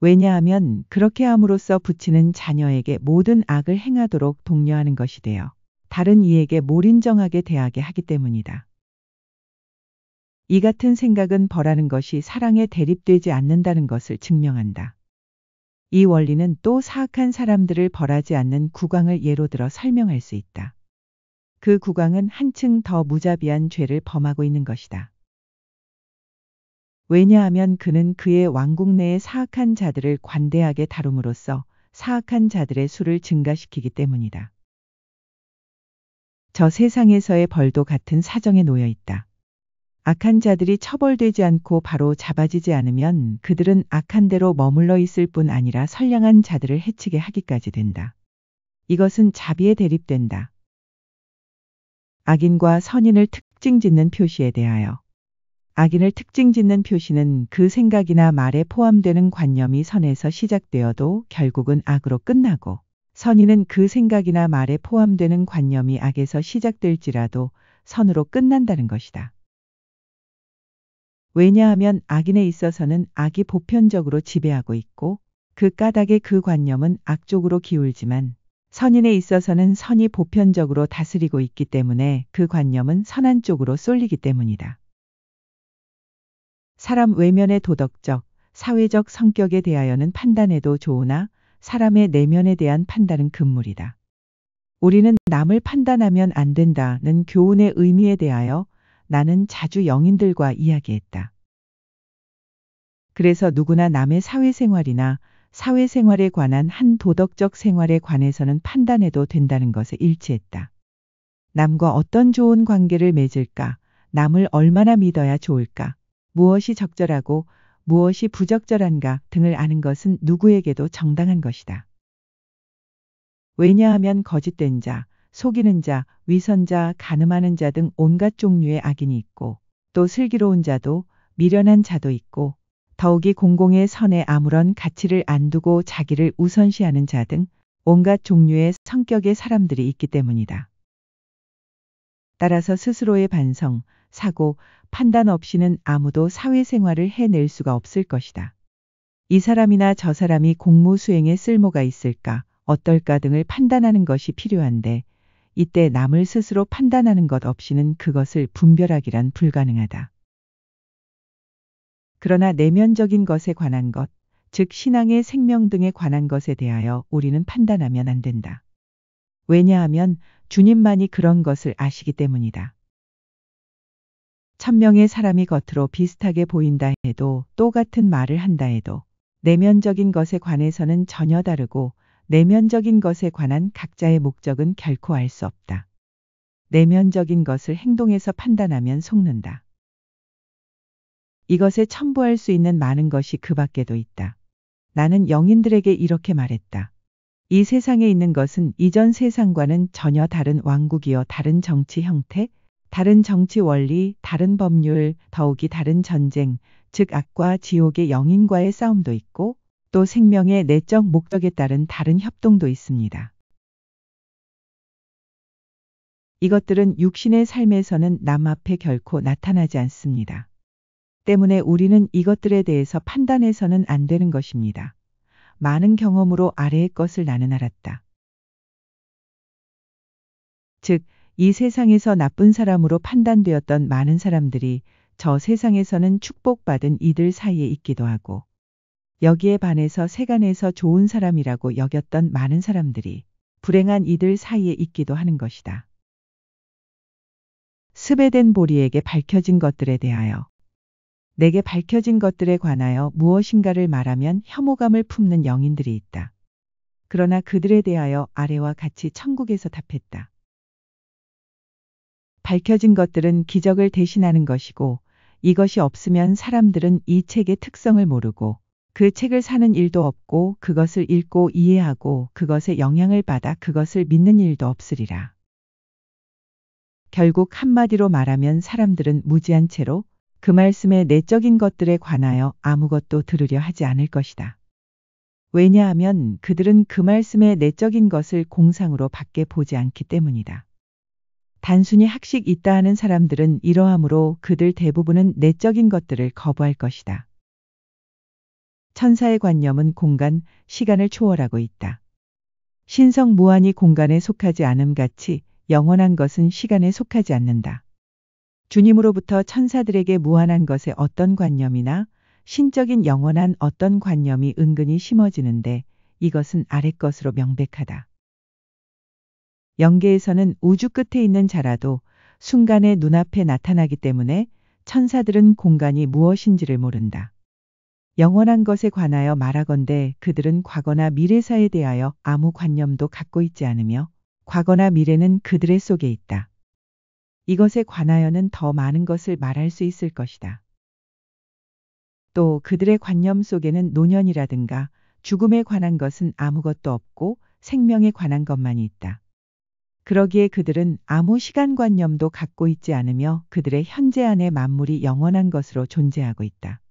왜냐하면 그렇게 함으로써 부친은 자녀에게 모든 악을 행하도록 독려하는 것이 되어 다른 이에게 몰인정하게 대하게 하기 때문이다. 이 같은 생각은 벌하는 것이 사랑에 대립되지 않는다는 것을 증명한다. 이 원리는 또 사악한 사람들을 벌하지 않는 국왕을 예로 들어 설명할 수 있다. 그 국왕은 한층 더 무자비한 죄를 범하고 있는 것이다. 왜냐하면 그는 그의 왕국 내의 사악한 자들을 관대하게 다룸으로써 사악한 자들의 수를 증가시키기 때문이다. 저 세상에서의 벌도 같은 사정에 놓여 있다. 악한 자들이 처벌되지 않고 바로 잡아지지 않으면 그들은 악한 대로 머물러 있을 뿐 아니라 선량한 자들을 해치게 하기까지 된다. 이것은 자비에 대립된다. 악인과 선인을 특징짓는 표시에 대하여. 악인을 특징짓는 표시는 그 생각이나 말에 포함되는 관념이 선에서 시작되어도 결국은 악으로 끝나고, 선인은 그 생각이나 말에 포함되는 관념이 악에서 시작될지라도 선으로 끝난다는 것이다. 왜냐하면 악인에 있어서는 악이 보편적으로 지배하고 있고 그 까닭에 그 관념은 악 쪽으로 기울지만, 선인에 있어서는 선이 보편적으로 다스리고 있기 때문에 그 관념은 선한 쪽으로 쏠리기 때문이다. 사람 외면의 도덕적, 사회적 성격에 대하여는 판단해도 좋으나 사람의 내면에 대한 판단은 금물이다. 우리는 남을 판단하면 안 된다는 교훈의 의미에 대하여 나는 자주 영인들과 이야기했다. 그래서 누구나 남의 사회생활이나 사회생활에 관한 한 도덕적 생활에 관해서는 판단해도 된다는 것에 일치했다. 남과 어떤 좋은 관계를 맺을까, 남을 얼마나 믿어야 좋을까, 무엇이 적절하고 무엇이 부적절한가 등을 아는 것은 누구에게도 정당한 것이다. 왜냐하면 거짓된 자, 속이는 자, 위선자, 간음하는 자 등 온갖 종류의 악인이 있고, 또 슬기로운 자도 미련한 자도 있고, 더욱이 공공의 선에 아무런 가치를 안 두고 자기를 우선시하는 자 등 온갖 종류의 성격의 사람들이 있기 때문이다. 따라서 스스로의 반성, 사고, 판단 없이는 아무도 사회생활을 해낼 수가 없을 것이다. 이 사람이나 저 사람이 공무 수행에 쓸모가 있을까, 어떨까 등을 판단하는 것이 필요한데, 이때 남을 스스로 판단하는 것 없이는 그것을 분별하기란 불가능하다. 그러나 내면적인 것에 관한 것, 즉 신앙의 생명 등에 관한 것에 대하여 우리는 판단하면 안 된다. 왜냐하면 주님만이 그런 것을 아시기 때문이다. 1000명의 사람이 겉으로 비슷하게 보인다 해도, 똑같은 말을 한다 해도 내면적인 것에 관해서는 전혀 다르고 내면적인 것에 관한 각자의 목적은 결코 알 수 없다. 내면적인 것을 행동해서 판단하면 속는다. 이것에 첨부할 수 있는 많은 것이 그 밖에도 있다. 나는 영인들에게 이렇게 말했다. 이 세상에 있는 것은 이전 세상과는 전혀 다른 왕국이요, 다른 정치 형태, 다른 정치 원리, 다른 법률, 더욱이 다른 전쟁, 즉 악과 지옥의 영인과의 싸움도 있고, 또 생명의 내적 목적에 따른 다른 협동도 있습니다. 이것들은 육신의 삶에서는 남 앞에 결코 나타나지 않습니다. 때문에 우리는 이것들에 대해서 판단해서는 안 되는 것입니다. 많은 경험으로 아래의 것을 나는 알았다. 즉, 이 세상에서 나쁜 사람으로 판단되었던 많은 사람들이 저 세상에서는 축복받은 이들 사이에 있기도 하고, 여기에 반해서 세간에서 좋은 사람이라고 여겼던 많은 사람들이 불행한 이들 사이에 있기도 하는 것이다. 스베덴 보리에게 밝혀진 것들에 대하여. 내게 밝혀진 것들에 관하여 무엇인가를 말하면 혐오감을 품는 영인들이 있다. 그러나 그들에 대하여 아래와 같이 천국에서 답했다. 밝혀진 것들은 기적을 대신하는 것이고, 이것이 없으면 사람들은 이 책의 특성을 모르고 그 책을 사는 일도 없고 그것을 읽고 이해하고 그것에 영향을 받아 그것을 믿는 일도 없으리라. 결국 한마디로 말하면 사람들은 무지한 채로 그 말씀의 내적인 것들에 관하여 아무것도 들으려 하지 않을 것이다. 왜냐하면 그들은 그 말씀의 내적인 것을 공상으로 밖에 보지 않기 때문이다. 단순히 학식 있다 하는 사람들은 이러함으로 그들 대부분은 내적인 것들을 거부할 것이다. 천사의 관념은 공간, 시간을 초월하고 있다. 신성 무한이 공간에 속하지 않음 같이 영원한 것은 시간에 속하지 않는다. 주님으로부터 천사들에게 무한한 것에 어떤 관념이나 신적인 영원한 어떤 관념이 은근히 심어지는데 이것은 아래 것으로 명백하다. 영계에서는 우주 끝에 있는 자라도 순간에 눈앞에 나타나기 때문에 천사들은 공간이 무엇인지를 모른다. 영원한 것에 관하여 말하건대 그들은 과거나 미래사에 대하여 아무 관념도 갖고 있지 않으며 과거나 미래는 그들의 속에 있다. 이것에 관하여는 더 많은 것을 말할 수 있을 것이다. 또 그들의 관념 속에는 노년이라든가 죽음에 관한 것은 아무것도 없고 생명에 관한 것만이 있다. 그러기에 그들은 아무 시간관념도 갖고 있지 않으며 그들의 현재 안에 만물이 영원한 것으로 존재하고 있다.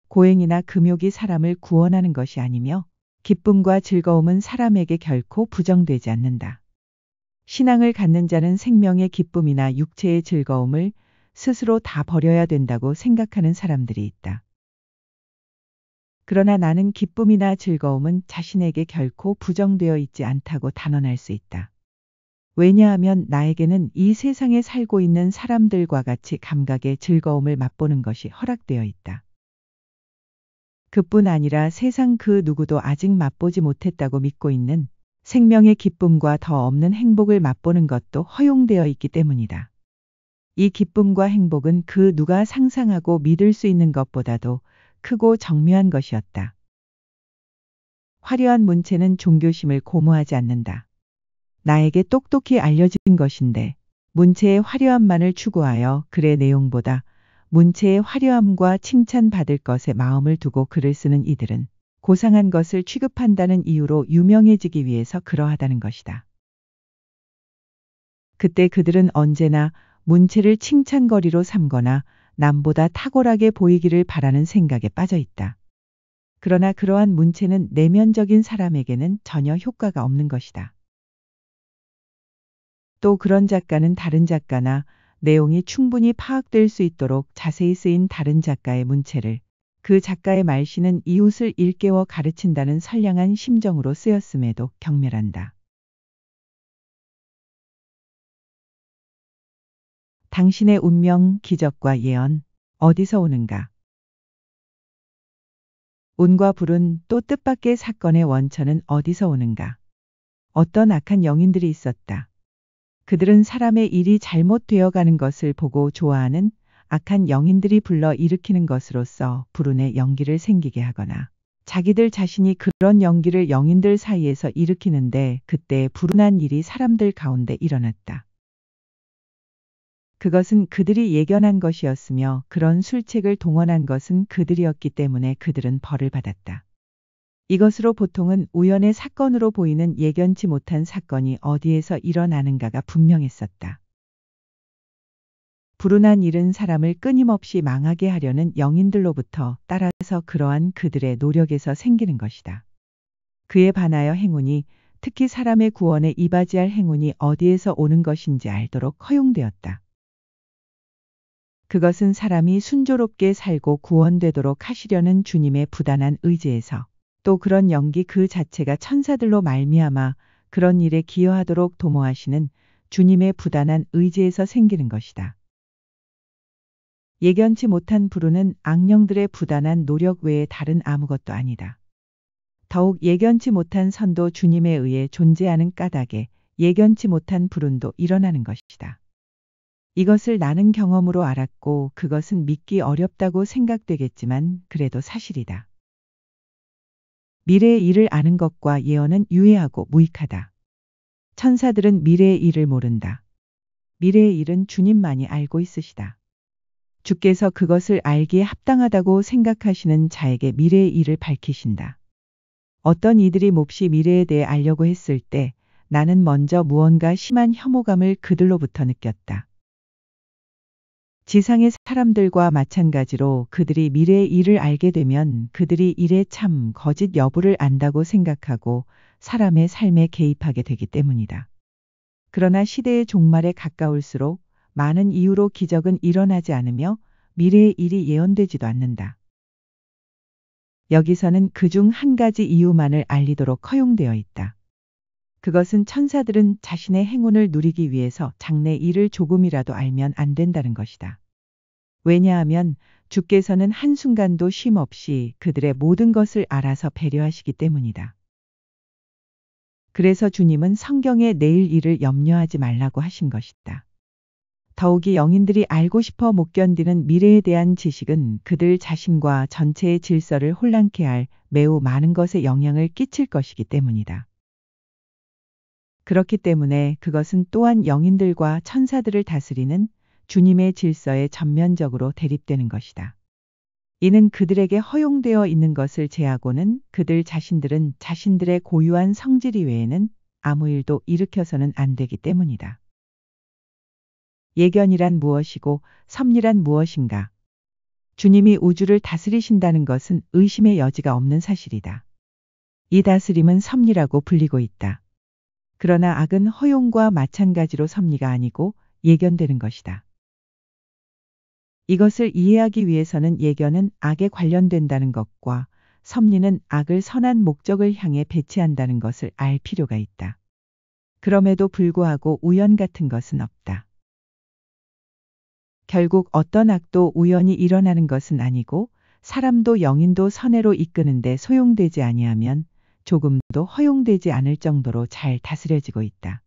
고행이나 금욕이 사람을 구원하는 것이 아니며 기쁨과 즐거움은 사람에게 결코 부정되지 않는다. 신앙을 갖는 자는 생명의 기쁨이나 육체의 즐거움을 스스로 다 버려야 된다고 생각하는 사람들이 있다. 그러나 나는 기쁨이나 즐거움은 자신에게 결코 부정되어 있지 않다고 단언할 수 있다. 왜냐하면 나에게는 이 세상에 살고 있는 사람들과 같이 감각의 즐거움을 맛보는 것이 허락되어 있다. 그뿐 아니라 세상 그 누구도 아직 맛보지 못했다고 믿고 있는 생명의 기쁨과 더 없는 행복을 맛보는 것도 허용되어 있기 때문이다. 이 기쁨과 행복은 그 누가 상상하고 믿을 수 있는 것보다도 크고 정묘한 것이었다. 화려한 문체는 종교심을 고무하지 않는다. 나에게 똑똑히 알려진 것인데 문체의 화려함만을 추구하여 글의 내용보다 문체의 화려함과 칭찬받을 것에 마음을 두고 글을 쓰는 이들은 고상한 것을 취급한다는 이유로 유명해지기 위해서 그러하다는 것이다. 그때 그들은 언제나 문체를 칭찬거리로 삼거나 남보다 탁월하게 보이기를 바라는 생각에 빠져 있다. 그러나 그러한 문체는 내면적인 사람에게는 전혀 효과가 없는 것이다. 또 그런 작가는 다른 작가나 내용이 충분히 파악될 수 있도록 자세히 쓰인 다른 작가의 문체를 그 작가의 말씨는 이웃을 일깨워 가르친다는 선량한 심정으로 쓰였음에도 경멸한다. 당신의 운명, 기적과 예언, 어디서 오는가? 운과 불운 또 뜻밖의 사건의 원천은 어디서 오는가? 어떤 악한 영인들이 있었다. 그들은 사람의 일이 잘못되어 가는 것을 보고 좋아하는 악한 영인들이 불러 일으키는 것으로써 불운의 연기를 생기게 하거나 자기들 자신이 그런 연기를 영인들 사이에서 일으키는데 그때 불운한 일이 사람들 가운데 일어났다. 그것은 그들이 예견한 것이었으며 그런 술책을 동원한 것은 그들이었기 때문에 그들은 벌을 받았다. 이것으로 보통은 우연의 사건으로 보이는 예견치 못한 사건이 어디에서 일어나는가가 분명했었다. 불운한 일은 사람을 끊임없이 망하게 하려는 영인들로부터 따라서 그러한 그들의 노력에서 생기는 것이다. 그에 반하여 행운이 특히 사람의 구원에 이바지할 행운이 어디에서 오는 것인지 알도록 허용되었다. 그것은 사람이 순조롭게 살고 구원되도록 하시려는 주님의 부단한 의지에서 또 그런 연기 그 자체가 천사들로 말미암아 그런 일에 기여하도록 도모하시는 주님의 부단한 의지에서 생기는 것이다. 예견치 못한 불운은 악령들의 부단한 노력 외에 다른 아무것도 아니다. 더욱 예견치 못한 선도 주님에 의해 존재하는 까닭에 예견치 못한 불운도 일어나는 것이다. 이것을 나는 경험으로 알았고 그것은 믿기 어렵다고 생각되겠지만 그래도 사실이다. 미래의 일을 아는 것과 예언은 유해하고 무익하다. 천사들은 미래의 일을 모른다. 미래의 일은 주님만이 알고 있으시다. 주께서 그것을 알기에 합당하다고 생각하시는 자에게 미래의 일을 밝히신다. 어떤 이들이 몹시 미래에 대해 알려고 했을 때 나는 먼저 무언가 심한 혐오감을 그들로부터 느꼈다. 지상의 사람들과 마찬가지로 그들이 미래의 일을 알게 되면 그들이 일의 참 거짓 여부를 안다고 생각하고 사람의 삶에 개입하게 되기 때문이다. 그러나 시대의 종말에 가까울수록 많은 이유로 기적은 일어나지 않으며 미래의 일이 예언되지도 않는다. 여기서는 그중 한 가지 이유만을 알리도록 허용되어 있다. 그것은 천사들은 자신의 행운을 누리기 위해서 장래 일을 조금이라도 알면 안 된다는 것이다. 왜냐하면 주께서는 한순간도 쉼 없이 그들의 모든 것을 알아서 배려하시기 때문이다. 그래서 주님은 성경에 내일 일을 염려하지 말라고 하신 것이다. 더욱이 영인들이 알고 싶어 못 견디는 미래에 대한 지식은 그들 자신과 전체의 질서를 혼란케 할 매우 많은 것에 영향을 끼칠 것이기 때문이다. 그렇기 때문에 그것은 또한 영인들과 천사들을 다스리는 주님의 질서에 전면적으로 대립되는 것이다. 이는 그들에게 허용되어 있는 것을 제하고는 그들 자신들은 자신들의 고유한 성질 이외에는 아무 일도 일으켜서는 안 되기 때문이다. 예견이란 무엇이고 섭리란 무엇인가? 주님이 우주를 다스리신다는 것은 의심의 여지가 없는 사실이다. 이 다스림은 섭리라고 불리고 있다. 그러나 악은 허용과 마찬가지로 섭리가 아니고 예견되는 것이다. 이것을 이해하기 위해서는 예견은 악에 관련된다는 것과 섭리는 악을 선한 목적을 향해 배치한다는 것을 알 필요가 있다. 그럼에도 불구하고 우연 같은 것은 없다. 결국 어떤 악도 우연히 일어나는 것은 아니고 사람도 영인도 선해로 이끄는데 소용되지 아니하면 조금도 허용되지 않을 정도로 잘 다스려지고 있다.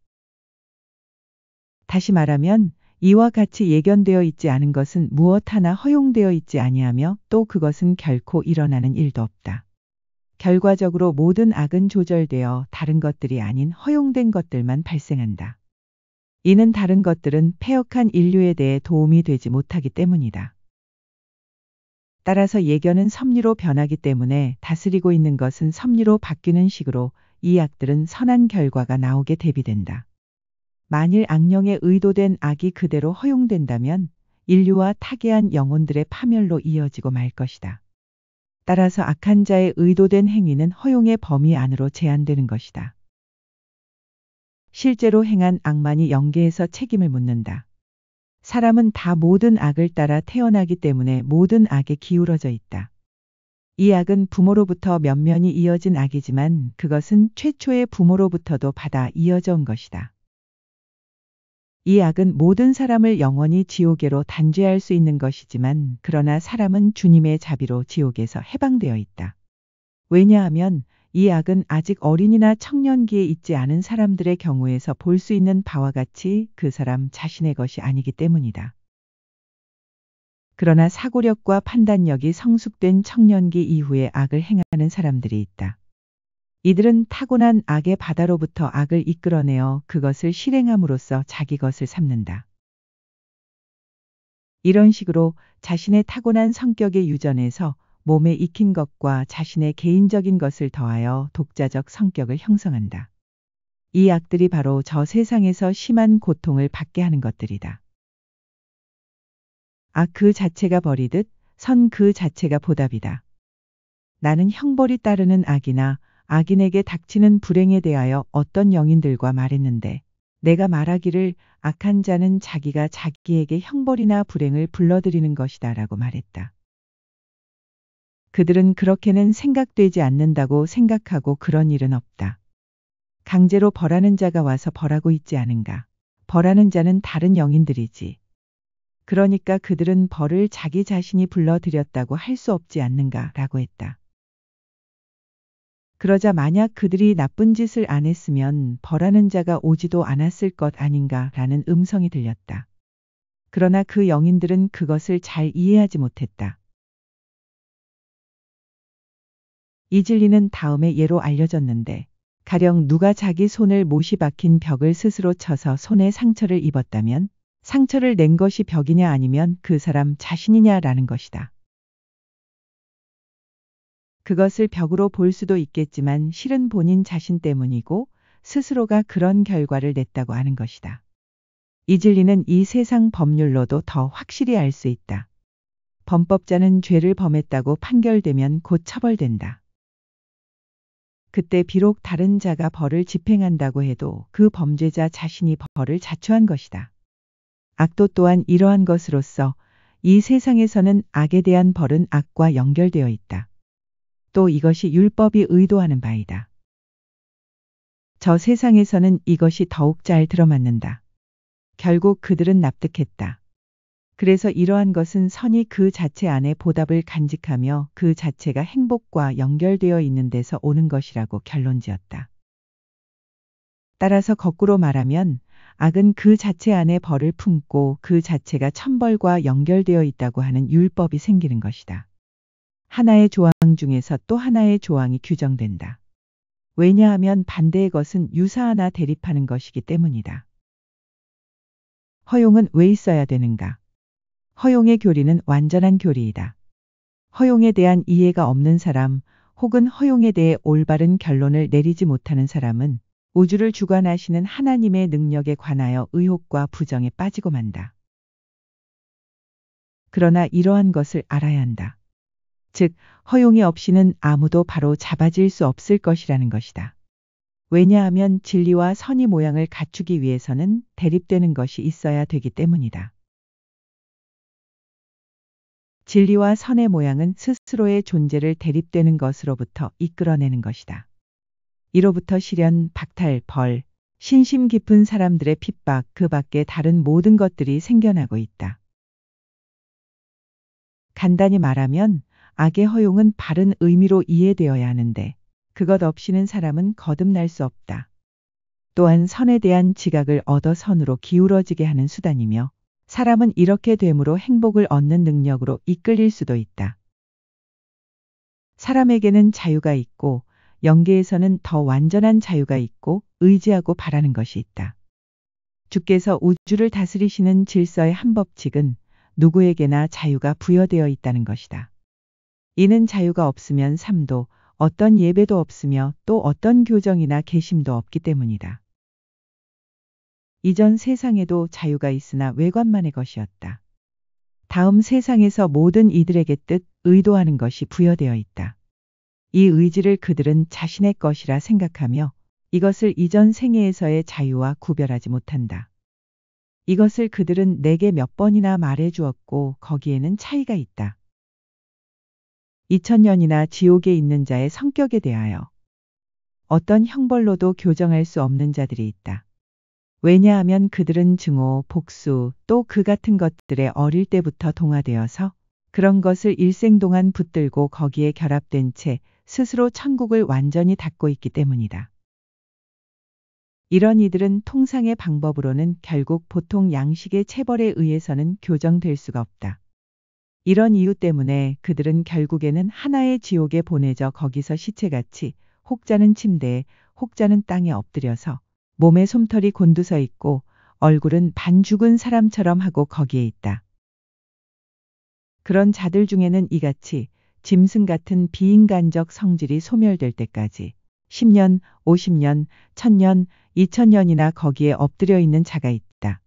다시 말하면 이와 같이 예견되어 있지 않은 것은 무엇 하나 허용되어 있지 아니하며 또 그것은 결코 일어나는 일도 없다. 결과적으로 모든 악은 조절되어 다른 것들이 아닌 허용된 것들만 발생한다. 이는 다른 것들은 패역한 인류에 대해 도움이 되지 못하기 때문이다. 따라서 예견은 섭리로 변하기 때문에 다스리고 있는 것은 섭리로 바뀌는 식으로 이 악들은 선한 결과가 나오게 대비된다. 만일 악령에 의도된 악이 그대로 허용된다면 인류와 타계한 영혼들의 파멸로 이어지고 말 것이다. 따라서 악한 자의 의도된 행위는 허용의 범위 안으로 제한되는 것이다. 실제로 행한 악만이 영계에서 책임을 묻는다. 사람은 다 모든 악을 따라 태어나기 때문에 모든 악에 기울어져 있다. 이 악은 부모로부터 면면이 이어진 악이지만 그것은 최초의 부모로부터도 받아 이어져 온 것이다. 이 악은 모든 사람을 영원히 지옥에로 단죄할 수 있는 것이지만 그러나 사람은 주님의 자비로 지옥에서 해방되어 있다. 왜냐하면 이 악은 아직 어린이나 청년기에 있지 않은 사람들의 경우에서 볼 수 있는 바와 같이 그 사람 자신의 것이 아니기 때문이다. 그러나 사고력과 판단력이 성숙된 청년기 이후에 악을 행하는 사람들이 있다. 이들은 타고난 악의 바다로부터 악을 이끌어내어 그것을 실행함으로써 자기 것을 삼는다. 이런 식으로 자신의 타고난 성격의 유전에서 몸에 익힌 것과 자신의 개인적인 것을 더하여 독자적 성격을 형성한다. 이 악들이 바로 저 세상에서 심한 고통을 받게 하는 것들이다. 악 그 자체가 벌이듯 선 그 자체가 보답이다. 나는 형벌이 따르는 악이나 악인에게 닥치는 불행에 대하여 어떤 영인들과 말했는데 내가 말하기를 악한 자는 자기가 자기에게 형벌이나 불행을 불러들이는 것이다 라고 말했다. 그들은 그렇게는 생각되지 않는다고 생각하고 그런 일은 없다. 강제로 벌하는 자가 와서 벌하고 있지 않은가. 벌하는 자는 다른 영인들이지. 그러니까 그들은 벌을 자기 자신이 불러들였다고 할 수 없지 않는가 라고 했다. 그러자 만약 그들이 나쁜 짓을 안 했으면 벌하는 자가 오지도 않았을 것 아닌가 라는 음성이 들렸다. 그러나 그 영인들은 그것을 잘 이해하지 못했다. 이 진리는 다음에 예로 알려졌는데 가령 누가 자기 손을 못이 박힌 벽을 스스로 쳐서 손에 상처를 입었다면 상처를 낸 것이 벽이냐 아니면 그 사람 자신이냐라는 것이다. 그것을 벽으로 볼 수도 있겠지만 실은 본인 자신 때문이고 스스로가 그런 결과를 냈다고 하는 것이다. 이 진리는 이 세상 법률로도 더 확실히 알 수 있다. 범법자는 죄를 범했다고 판결되면 곧 처벌된다. 그때 비록 다른 자가 벌을 집행한다고 해도 그 범죄자 자신이 벌을 자초한 것이다. 악도 또한 이러한 것으로서 이 세상에서는 악에 대한 벌은 악과 연결되어 있다. 또 이것이 율법이 의도하는 바이다. 저 세상에서는 이것이 더욱 잘 들어맞는다. 결국 그들은 납득했다. 그래서 이러한 것은 선이 그 자체 안에 보답을 간직하며 그 자체가 행복과 연결되어 있는 데서 오는 것이라고 결론지었다. 따라서 거꾸로 말하면 악은 그 자체 안에 벌을 품고 그 자체가 천벌과 연결되어 있다고 하는 율법이 생기는 것이다. 하나의 조항 중에서 또 하나의 조항이 규정된다. 왜냐하면 반대의 것은 유사하나 대립하는 것이기 때문이다. 허용은 왜 있어야 되는가? 허용의 교리는 완전한 교리이다. 허용에 대한 이해가 없는 사람 혹은 허용에 대해 올바른 결론을 내리지 못하는 사람은 우주를 주관하시는 하나님의 능력에 관하여 의혹과 부정에 빠지고 만다. 그러나 이러한 것을 알아야 한다. 즉, 허용이 없이는 아무도 바로 잡아질 수 없을 것이라는 것이다. 왜냐하면 진리와 선의 모양을 갖추기 위해서는 대립되는 것이 있어야 되기 때문이다. 진리와 선의 모양은 스스로의 존재를 대립되는 것으로부터 이끌어내는 것이다. 이로부터 시련, 박탈, 벌, 신심 깊은 사람들의 핍박, 그 밖에 다른 모든 것들이 생겨나고 있다. 간단히 말하면 악의 허용은 바른 의미로 이해되어야 하는데 그것 없이는 사람은 거듭날 수 없다. 또한 선에 대한 지각을 얻어 선으로 기울어지게 하는 수단이며 사람은 이렇게 됨으로 행복을 얻는 능력으로 이끌릴 수도 있다. 사람에게는 자유가 있고 영계에서는 더 완전한 자유가 있고 의지하고 바라는 것이 있다. 주께서 우주를 다스리시는 질서의 한 법칙은 누구에게나 자유가 부여되어 있다는 것이다. 이는 자유가 없으면 삶도 어떤 예배도 없으며 또 어떤 교정이나 계심도 없기 때문이다. 이전 세상에도 자유가 있으나 외관만의 것이었다. 다음 세상에서 모든 이들에게 뜻, 의도하는 것이 부여되어 있다. 이 의지를 그들은 자신의 것이라 생각하며 이것을 이전 생애에서의 자유와 구별하지 못한다. 이것을 그들은 내게 몇 번이나 말해 주었고 거기에는 차이가 있다. 2000년이나 지옥에 있는 자의 성격에 대하여 어떤 형벌로도 교정할 수 없는 자들이 있다. 왜냐하면 그들은 증오, 복수, 또 그 같은 것들에 어릴 때부터 동화되어서 그런 것을 일생 동안 붙들고 거기에 결합된 채 스스로 천국을 완전히 닫고 있기 때문이다. 이런 이들은 통상의 방법으로는 결국 보통 양식의 체벌에 의해서는 교정될 수가 없다. 이런 이유 때문에 그들은 결국에는 하나의 지옥에 보내져 거기서 시체같이 혹자는 침대에 혹자는 땅에 엎드려서 몸에 솜털이 곤두서 있고 얼굴은 반 죽은 사람처럼 하고 거기에 있다. 그런 자들 중에는 이같이 짐승 같은 비인간적 성질이 소멸될 때까지 10년, 50년, 1000년, 2000년이나 거기에 엎드려 있는 자가 있다.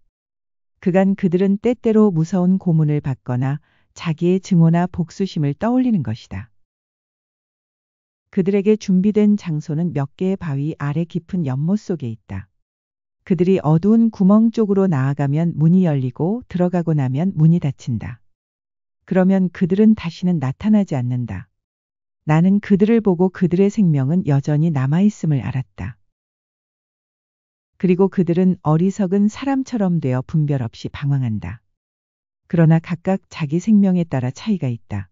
그간 그들은 때때로 무서운 고문을 받거나 자기의 증오나 복수심을 떠올리는 것이다. 그들에게 준비된 장소는 몇 개의 바위 아래 깊은 연못 속에 있다. 그들이 어두운 구멍 쪽으로 나아가면 문이 열리고 들어가고 나면 문이 닫힌다. 그러면 그들은 다시는 나타나지 않는다. 나는 그들을 보고 그들의 생명은 여전히 남아있음을 알았다. 그리고 그들은 어리석은 사람처럼 되어 분별 없이 방황한다. 그러나 각각 자기 생명에 따라 차이가 있다.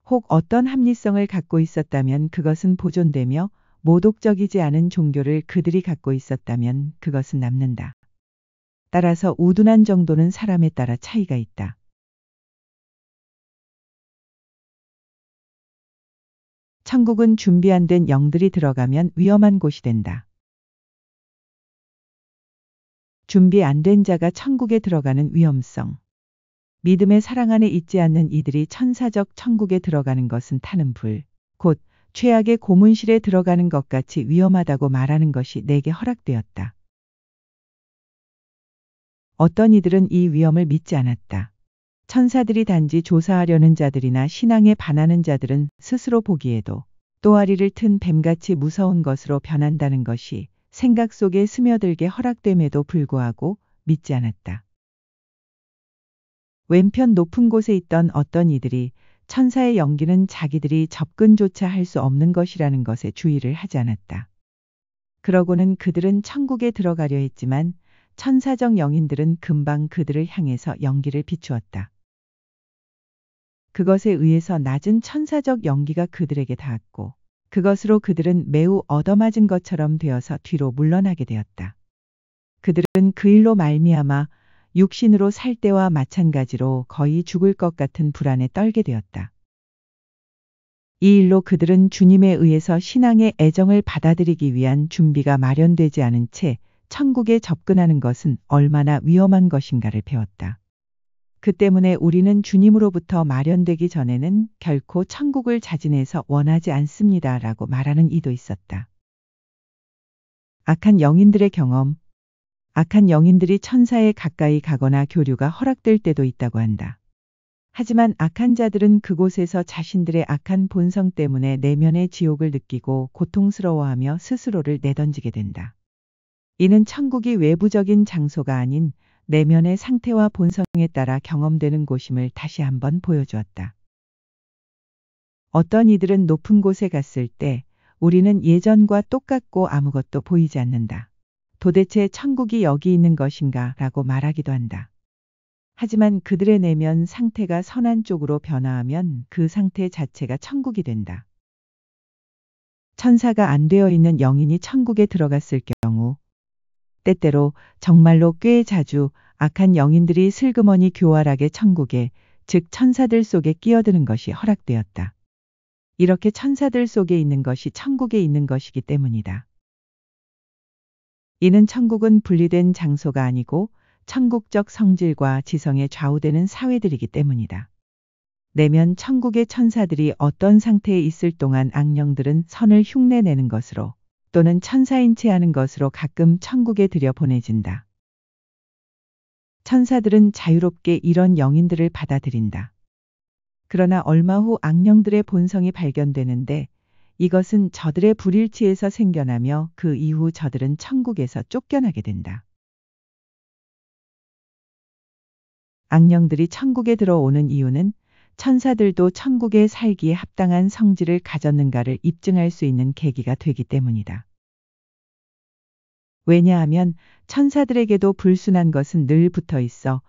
혹 어떤 합리성을 갖고 있었다면 그것은 보존되며 모독적이지 않은 종교를 그들이 갖고 있었다면 그것은 남는다. 따라서 우둔한 정도는 사람에 따라 차이가 있다. 천국은 준비 안 된 영들이 들어가면 위험한 곳이 된다. 준비 안 된 자가 천국에 들어가는 위험성. 믿음의 사랑 안에 있지 않는 이들이 천사적 천국에 들어가는 것은 타는 불, 곧 최악의 고문실에 들어가는 것 같이 위험하다고 말하는 것이 내게 허락되었다. 어떤 이들은 이 위험을 믿지 않았다. 천사들이 단지 조사하려는 자들이나 신앙에 반하는 자들은 스스로 보기에도 또아리를 튼 뱀같이 무서운 것으로 변한다는 것이 생각 속에 스며들게 허락됨에도 불구하고 믿지 않았다. 왼편 높은 곳에 있던 어떤 이들이 천사의 연기는 자기들이 접근조차 할 수 없는 것이라는 것에 주의를 하지 않았다. 그러고는 그들은 천국에 들어가려 했지만 천사적 영인들은 금방 그들을 향해서 연기를 비추었다. 그것에 의해서 낮은 천사적 연기가 그들에게 닿았고 그것으로 그들은 매우 얻어맞은 것처럼 되어서 뒤로 물러나게 되었다. 그들은 그 일로 말미암아 육신으로 살 때와 마찬가지로 거의 죽을 것 같은 불안에 떨게 되었다. 이 일로 그들은 주님에 의해서 신앙의 애정을 받아들이기 위한 준비가 마련되지 않은 채 천국에 접근하는 것은 얼마나 위험한 것인가를 배웠다. 그 때문에 우리는 주님으로부터 마련되기 전에는 결코 천국을 자진해서 원하지 않습니다. 라고 말하는 이도 있었다. 악한 영인들의 경험. 악한 영인들이 천사에 가까이 가거나 교류가 허락될 때도 있다고 한다. 하지만 악한 자들은 그곳에서 자신들의 악한 본성 때문에 내면의 지옥을 느끼고 고통스러워하며 스스로를 내던지게 된다. 이는 천국이 외부적인 장소가 아닌 내면의 상태와 본성에 따라 경험되는 곳임을 다시 한번 보여주었다. 어떤 이들은 높은 곳에 갔을 때 우리는 예전과 똑같고 아무것도 보이지 않는다. 도대체 천국이 여기 있는 것인가? 라고 말하기도 한다. 하지만 그들의 내면 상태가 선한 쪽으로 변화하면 그 상태 자체가 천국이 된다. 천사가 안 되어 있는 영인이 천국에 들어갔을 경우 때때로 정말로 꽤 자주 악한 영인들이 슬그머니 교활하게 천국에, 즉 천사들 속에 끼어드는 것이 허락되었다. 이렇게 천사들 속에 있는 것이 천국에 있는 것이기 때문이다. 이는 천국은 분리된 장소가 아니고 천국적 성질과 지성에 좌우되는 사회들이기 때문이다. 내면 천국의 천사들이 어떤 상태에 있을 동안 악령들은 선을 흉내내는 것으로 또는 천사인 채 하는 것으로 가끔 천국에 들여보내진다. 천사들은 자유롭게 이런 영인들을 받아들인다. 그러나 얼마 후 악령들의 본성이 발견되는데 이것은 저들의 불일치에서 생겨나며 그 이후 저들은 천국에서 쫓겨나게 된다. 악령들이 천국에 들어오는 이유는 천사들도 천국에 살기에 합당한 성질을 가졌는가를 입증할 수 있는 계기가 되기 때문이다. 왜냐하면 천사들에게도 불순한 것은 늘 붙어 있어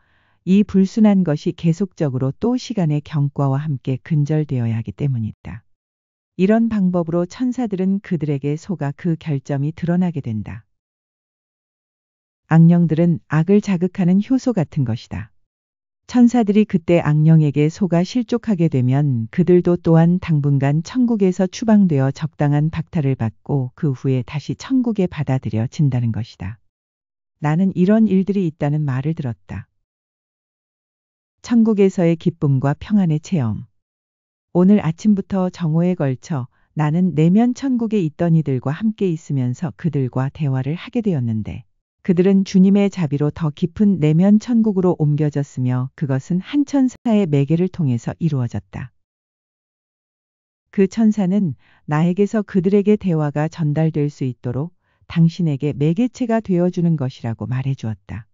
이 불순한 것이 계속적으로 또 시간의 경과와 함께 근절되어야 하기 때문이다. 이런 방법으로 천사들은 그들에게 속아 그 결점이 드러나게 된다. 악령들은 악을 자극하는 효소 같은 것이다. 천사들이 그때 악령에게 속아 실족하게 되면 그들도 또한 당분간 천국에서 추방되어 적당한 박탈을 받고 그 후에 다시 천국에 받아들여진다는 것이다. 나는 이런 일들이 있다는 말을 들었다. 천국에서의 기쁨과 평안의 체험. 오늘 아침부터 정오에 걸쳐 나는 내면 천국에 있던 이들과 함께 있으면서 그들과 대화를 하게 되었는데 그들은 주님의 자비로 더 깊은 내면 천국으로 옮겨졌으며 그것은 한 천사의 매개를 통해서 이루어졌다. 그 천사는 나에게서 그들에게 대화가 전달될 수 있도록 당신에게 매개체가 되어주는 것이라고 말해주었다.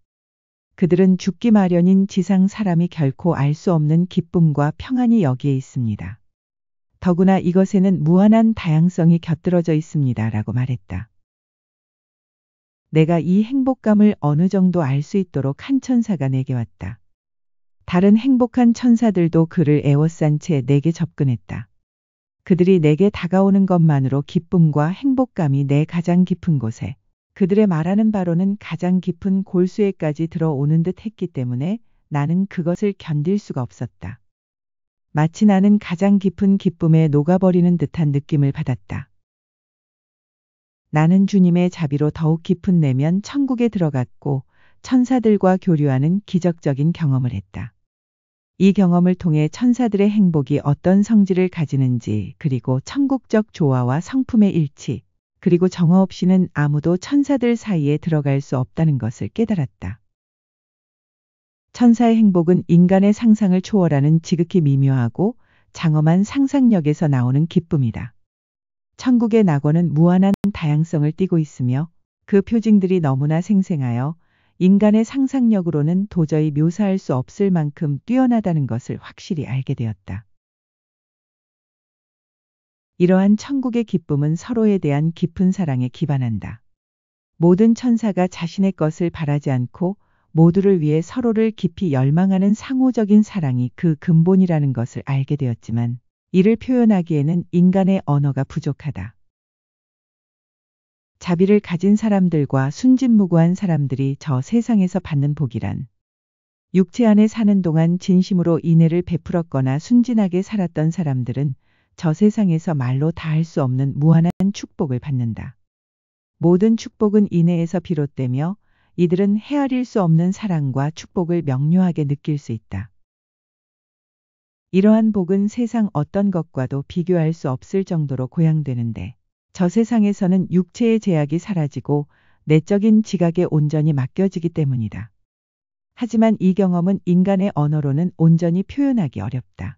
그들은 죽기 마련인 지상 사람이 결코 알 수 없는 기쁨과 평안이 여기에 있습니다. 더구나 이것에는 무한한 다양성이 곁들어져 있습니다. 라고 말했다. 내가 이 행복감을 어느 정도 알 수 있도록 한 천사가 내게 왔다. 다른 행복한 천사들도 그를 에워싼 채 내게 접근했다. 그들이 내게 다가오는 것만으로 기쁨과 행복감이 내 가장 깊은 곳에, 그들의 말하는 바로는 가장 깊은 골수에까지 들어오는 듯 했기 때문에 나는 그것을 견딜 수가 없었다. 마치 나는 가장 깊은 기쁨에 녹아버리는 듯한 느낌을 받았다. 나는 주님의 자비로 더욱 깊은 내면 천국에 들어갔고 천사들과 교류하는 기적적인 경험을 했다. 이 경험을 통해 천사들의 행복이 어떤 성질을 가지는지 그리고 천국적 조화와 성품의 일치 그리고 정화 없이는 아무도 천사들 사이에 들어갈 수 없다는 것을 깨달았다. 천사의 행복은 인간의 상상을 초월하는 지극히 미묘하고 장엄한 상상력에서 나오는 기쁨이다. 천국의 낙원은 무한한 다양성을 띠고 있으며 그 표징들이 너무나 생생하여 인간의 상상력으로는 도저히 묘사할 수 없을 만큼 뛰어나다는 것을 확실히 알게 되었다. 이러한 천국의 기쁨은 서로에 대한 깊은 사랑에 기반한다. 모든 천사가 자신의 것을 바라지 않고 모두를 위해 서로를 깊이 열망하는 상호적인 사랑이 그 근본이라는 것을 알게 되었지만 이를 표현하기에는 인간의 언어가 부족하다. 자비를 가진 사람들과 순진무구한 사람들이 저 세상에서 받는 복이란 육체 안에 사는 동안 진심으로 인애를 베풀었거나 순진하게 살았던 사람들은 저 세상에서 말로 다 할 수 없는 무한한 축복을 받는다. 모든 축복은 인애에서 비롯되며 이들은 헤아릴 수 없는 사랑과 축복을 명료하게 느낄 수 있다. 이러한 복은 세상 어떤 것과도 비교할 수 없을 정도로 고양되는데 저 세상에서는 육체의 제약이 사라지고 내적인 지각에 온전히 맡겨지기 때문이다. 하지만 이 경험은 인간의 언어로는 온전히 표현하기 어렵다.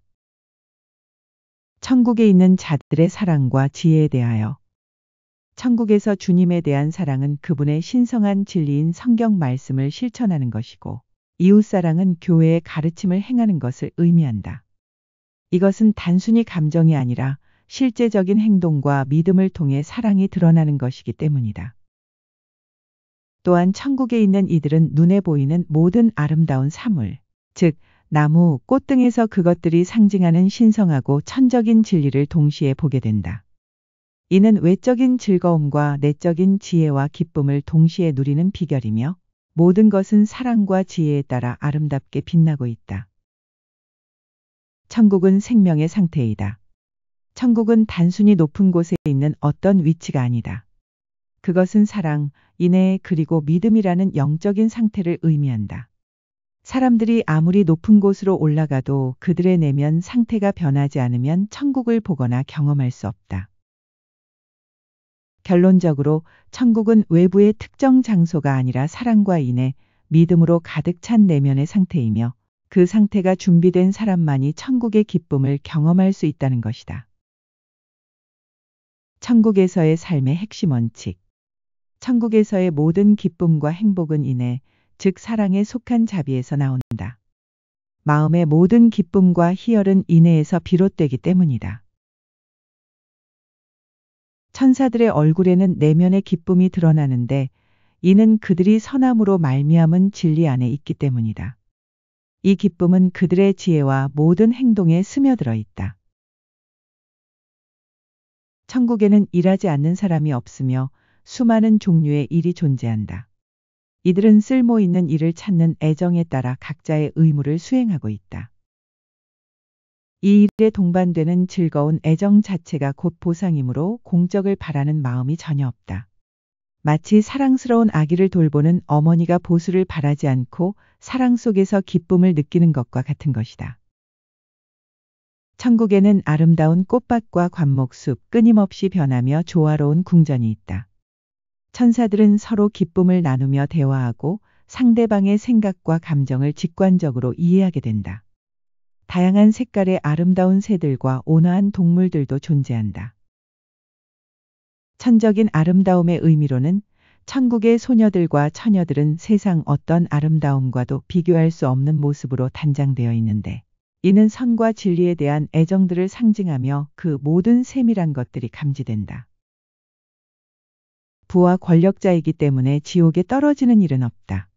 천국에 있는 자들의 사랑과 지혜에 대하여 천국에서 주님에 대한 사랑은 그분의 신성한 진리인 성경 말씀을 실천하는 것이고 이웃사랑은 교회의 가르침을 행하는 것을 의미한다. 이것은 단순히 감정이 아니라 실제적인 행동과 믿음을 통해 사랑이 드러나는 것이기 때문이다. 또한 천국에 있는 이들은 눈에 보이는 모든 아름다운 사물, 즉 나무, 꽃 등에서 그것들이 상징하는 신성하고 천적인 진리를 동시에 보게 된다. 이는 외적인 즐거움과 내적인 지혜와 기쁨을 동시에 누리는 비결이며 모든 것은 사랑과 지혜에 따라 아름답게 빛나고 있다. 천국은 생명의 상태이다. 천국은 단순히 높은 곳에 있는 어떤 위치가 아니다. 그것은 사랑, 인애 그리고 믿음이라는 영적인 상태를 의미한다. 사람들이 아무리 높은 곳으로 올라가도 그들의 내면 상태가 변하지 않으면 천국을 보거나 경험할 수 없다. 결론적으로 천국은 외부의 특정 장소가 아니라 사랑과 인애, 믿음으로 가득 찬 내면의 상태이며 그 상태가 준비된 사람만이 천국의 기쁨을 경험할 수 있다는 것이다. 천국에서의 삶의 핵심 원칙. 천국에서의 모든 기쁨과 행복은 인애, 즉 사랑에 속한 자비에서 나온다. 마음의 모든 기쁨과 희열은 인애에서 비롯되기 때문이다. 천사들의 얼굴에는 내면의 기쁨이 드러나는데 이는 그들이 선함으로 말미암은 진리 안에 있기 때문이다. 이 기쁨은 그들의 지혜와 모든 행동에 스며들어 있다. 천국에는 일하지 않는 사람이 없으며 수많은 종류의 일이 존재한다. 이들은 쓸모 있는 일을 찾는 애정에 따라 각자의 의무를 수행하고 있다. 이 일에 동반되는 즐거운 애정 자체가 곧 보상이므로 공적을 바라는 마음이 전혀 없다. 마치 사랑스러운 아기를 돌보는 어머니가 보수를 바라지 않고 사랑 속에서 기쁨을 느끼는 것과 같은 것이다. 천국에는 아름다운 꽃밭과 관목숲, 끊임없이 변하며 조화로운 궁전이 있다. 천사들은 서로 기쁨을 나누며 대화하고 상대방의 생각과 감정을 직관적으로 이해하게 된다. 다양한 색깔의 아름다운 새들과 온화한 동물들도 존재한다. 천적인 아름다움의 의미로는 천국의 소녀들과 처녀들은 세상 어떤 아름다움과도 비교할 수 없는 모습으로 단장되어 있는데 이는 선과 진리에 대한 애정들을 상징하며 그 모든 세밀한 것들이 감지된다. 부와 권력자이기 때문에 지옥에 떨어지는 일은 없다.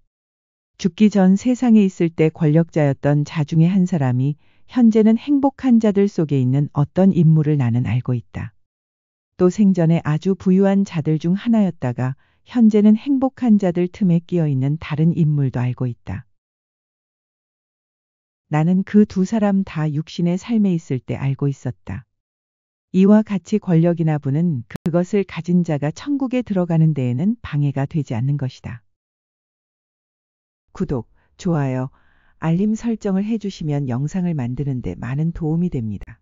죽기 전 세상에 있을 때 권력자였던 자 중에 한 사람이 현재는 행복한 자들 속에 있는 어떤 인물을 나는 알고 있다. 또 생전에 아주 부유한 자들 중 하나였다가 현재는 행복한 자들 틈에 끼어 있는 다른 인물도 알고 있다. 나는 그 두 사람 다 육신의 삶에 있을 때 알고 있었다. 이와 같이 권력이나 부는 그것을 가진 자가 천국에 들어가는 데에는 방해가 되지 않는 것이다. 구독, 좋아요, 알림 설정을 해주시면 영상을 만드는 데 많은 도움이 됩니다.